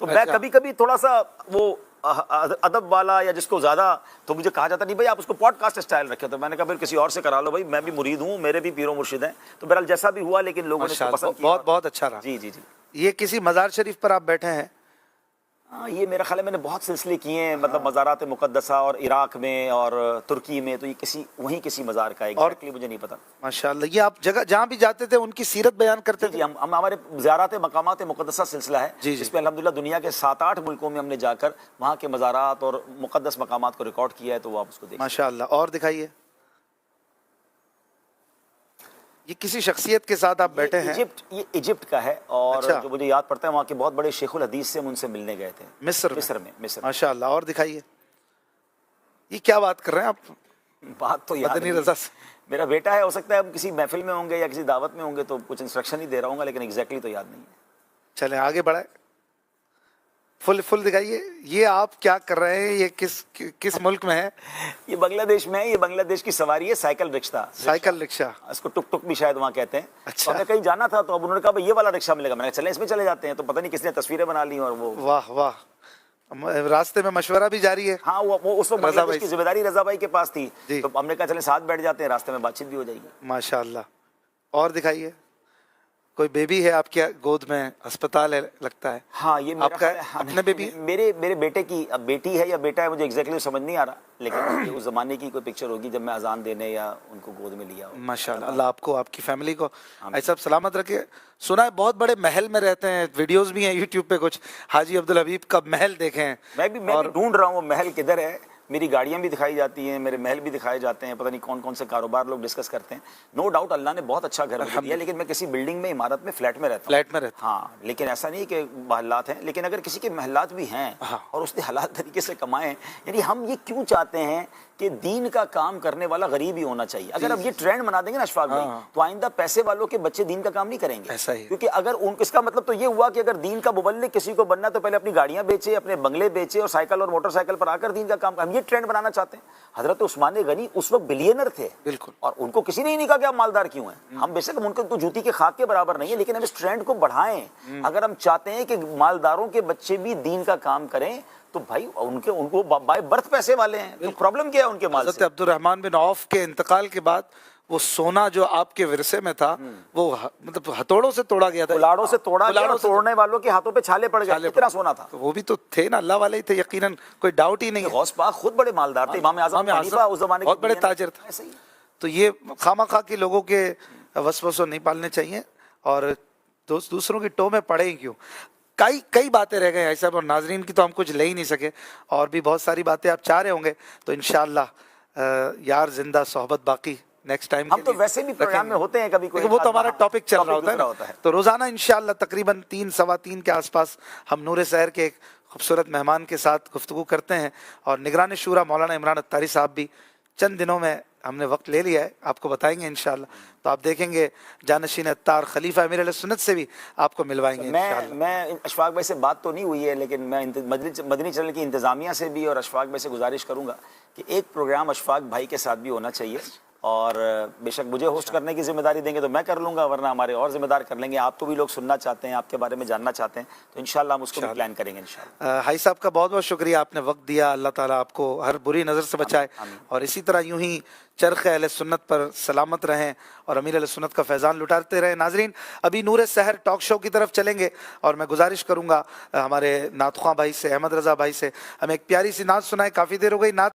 تو میں کبھی کبھی تھوڑا سا وہ ادب والا یا جس کو زیادہ تو مجھے کہا جاتا نہیں بھائی آپ اس کو پوڈ کاسٹ اسٹائل رکھے. تو میں نے کہا پھر کسی اور سے کرا لو بھائی, میں بھی مرید ہوں, میرے بھی پیر و مرشد ہیں. تو بہرحال جیسا بھی ہوا لیکن لوگوں نے اس کو پسند کیا. بہت بہت اچھا رہا. جی جی جی. یہ کسی مزار شریف پر آپ بیٹھے ہیں؟ ہاں یہ میرا خیال ہے میں نے بہت سلسلے کیے ہیں, مطلب مزارات مقدسہ اور عراق میں اور ترکی میں. تو یہ وہیں کسی مزار کا ایگزیکٹلی مجھے نہیں پتا. ماشاءاللہ. یہ آپ جگہ جہاں بھی جاتے تھے ان کی سیرت بیان کرتے تھے؟ جی ہم ہمارے زیارات مقامات مقدسہ سلسلہ ہے جس میں الحمدللہ دنیا کے 7-8 ملکوں میں ہم نے جا کر وہاں کے مزارات اور مقدس مقامات کو ریکارڈ کیا ہے. تو وہ آپ اس کو دیکھیں. ماشاءاللہ. اور دکھائیے. یہ کسی شخصیت کے ساتھ آپ بیٹھے ہیں؟ یہ ایجپٹ کا ہے اور اچھا. جو مجھے یاد پڑتا ہے وہاں کے بہت بڑے شیخ الحدیث سے ہم ان سے ملنے گئے تھے. مصر میں. ماشاءاللہ. اور دکھائیے. یہ کیا بات کر رہے ہیں آپ؟ بات تو یاد مدنی نہیں. رضا سے. میرا بیٹا ہے, ہو سکتا ہے ہم کسی محفل میں ہوں گے یا کسی دعوت میں ہوں گے تو کچھ انسٹرکشن ہی دے رہا ہوں گا, لیکن ایگزیکٹلی تو یاد نہیں ہے. چلیں آگے بڑھائیں. فل دکھائیے. یہ آپ کیا کر رہے ہیں؟ یہ کس ملک میں ہے؟ یہ بنگلہ دیش میں ہے. یہ بنگلہ دیش کی سواری ہے, سائیکل رکشہ. سائیکل رکشہ. اس کو ٹک ٹک بھی شاید وہاں کہتے ہیں. اچھا. ہمیں کہیں جانا تھا تو اب انہوں نے کہا بھائی یہ والا رکشہ ملے گا. میں نے کہا چلیں اس میں چلے جاتے ہیں. تو پتہ نہیں کس نے تصویریں بنا لی اور وہ. واہ واہ. راستے میں مشورہ بھی جاری ہے. ہاں وہ اس وقت بنگلہ دیش کی ذمہ داری رضا بھائی کے پاس تھی. تو ہم نے کہا چلیں ساتھ بیٹھ جاتے ہیں, راستے میں بات چیت بھی ہو جائے گی. ماشاءاللہ. اور دکھائیے. کوئی بیبی ہے آپ کے گود میں؟ ہسپتال ہے لگتا ہے. ہاں یہ آپ کا اپنے بیبی؟ میرے بیٹے کی بیٹی ہے یا بیٹا ہے مجھے ایگزیکٹلی سمجھ نہیں آ رہا, لیکن اس زمانے کی کوئی پکچر ہوگی جب میں اذان دینے یا ان کو گود میں لیا. ماشاءاللہ. اللہ آپ کو آپ کی فیملی کو ایسا سلامت رکھے. سنا ہے بہت بڑے محل میں رہتے ہیں, ویڈیوز بھی ہیں یوٹیوب پہ کچھ. حاجی عبدالحبیب کا محل دیکھیں ہیں. میں بھی ڈھونڈ رہا ہوں وہ محل کدھر ہے. میری گاڑیاں بھی دکھائی جاتی ہیں, میرے محل بھی دکھائے جاتے ہیں, پتہ نہیں کون کون سے کاروبار لوگ ڈسکس کرتے ہیں. نو ڈاؤٹ اللہ نے بہت اچھا گھر دیا, لیکن میں کسی بلڈنگ میں عمارت میں فلیٹ میں رہتا ہوں. ہاں لیکن ایسا نہیں کہ محلات ہیں, لیکن اگر کسی کے محلات بھی ہیں اور اس نے حلال طریقے سے کمائیں, یعنی ہم یہ کیوں چاہتے ہیں کہ دین کا کام کرنے والا غریب ہی ہونا چاہیے. اگر اب یہ ٹرینڈ بنا دیں گے نا اشفاق بھائی, تو آئندہ پیسے والوں کے بچے دین کا کام نہیں کریں گے. کیونکہ اگر اس کا مطلب تو یہ ہوا کہ اگر دین کا مبلغ کسی کو بننا تو پہلے اپنی گاڑیاں بیچے, اپنے بنگلے بیچے اور سائیکل اور موٹر سائیکل پر آ کر دین کا کام. ہم یہ ٹرینڈ بنانا چاہتے ہیں. حضرت عثمان غنی اس وقت بلینر تھے بالکل, اور ان کو کسی نے ہی نہیں کہا کہ آپ مالدار کیوں ہیں. ہم بے شک ان کو تو جوتی کے خاک کے برابر نہیں ہے, لیکن ہم اس ٹرینڈ کو بڑھائیں. اگر ہم چاہتے ہیں کہ مالداروں کے بچے بھی دین کا کام کریں تو بھائی ان کو بائی برتھ پیسے والے ہیں. تو پرابلم کیا ہے ان کے مال سے؟ حضرت عبد الرحمن بن عوف کے انتقال کے بعد وہ سونا جو آپ کے ورثے میں تھا وہ مطلب ہتھوڑوں سے توڑا گیا تھا. کلاڑوں سے توڑا گیا, توڑنے والوں کے ہاتھوں پہ چھالے پڑ گئے. اتنا سونا تھا. وہ بھی تو تھے نا, اللہ والے ہی تھے یقیناً, کوئی ڈاؤٹ ہی نہیں. غوث پاک خود بڑے مالدار تھے. امام اعظم حنیفہ اس زمانے بہت بڑے تاجر تھے. تو یہ خواہ خواہ کے لوگوں کے وسوسوں نہیں پالنے چاہیے, اور دوسروں کی ٹو میں پڑے ہی کیوں. کئی باتیں رہ گئے ایسا, اور ناظرین کی تو ہم کچھ لے ہی نہیں سکے, اور بھی بہت ساری باتیں آپ چاہ رہے ہوں گے. تو انشاءاللہ یار زندہ صحبت باقی نیکسٹ ٹائم ہم تو ویسے بھی پروگرام میں ہوتے ہیں کبھی کوئی, وہ تو ہمارا ٹاپک چل رہا ہوتا ہے. تو روزانہ انشاءاللہ تقریباً 3-3:15 کے آس پاس ہم نور سحر کے ایک خوبصورت مہمان کے ساتھ گفتگو کرتے ہیں, اور نگران شورا مولانا عمران اتاری صاحب بھی چند دنوں میں ہم نے وقت لے لیا ہے, آپ کو بتائیں گے انشاءاللہ. تو آپ دیکھیں گے جانشین اتار خلیفہ امیر علیہ سنت سے بھی آپ کو ملوائیں گے. میں اشفاق بھائی سے بات تو نہیں ہوئی ہے, لیکن میں مدنی چینل کی انتظامیہ سے بھی اور اشفاق بھائی سے گزارش کروں گا کہ ایک پروگرام اشفاق بھائی کے ساتھ بھی ہونا چاہیے. اور بے شک مجھے ہوسٹ کرنے کی ذمہ داری دیں گے تو میں کر لوں گا, ورنہ ہمارے اور ذمہ دار کر لیں گے. آپ کو بھی لوگ سننا چاہتے ہیں, آپ کے بارے میں جاننا چاہتے ہیں, تو انشاءاللہ ہم اس کو بھی پلان کریں گے انشاءاللہ. حاج صاحب کا بہت بہت شکریہ, آپ نے وقت دیا. اللہ تعالیٰ آپ کو ہر بری نظر سے بچائے, اور اسی طرح یوں ہی چرخ اہل سنت پر سلامت رہیں اور امیر علیہ سنت کا فیضان لٹاتے رہیں. ناظرین ابھی نور سحر ٹاک شو کی طرف چلیں گے, اور میں گزارش کروں گا ہمارے نعت خواں بھائی سے, احمد رضا بھائی سے, ہمیں ایک پیاری سی نعت سنائے. کافی دیر ہو گئی نعت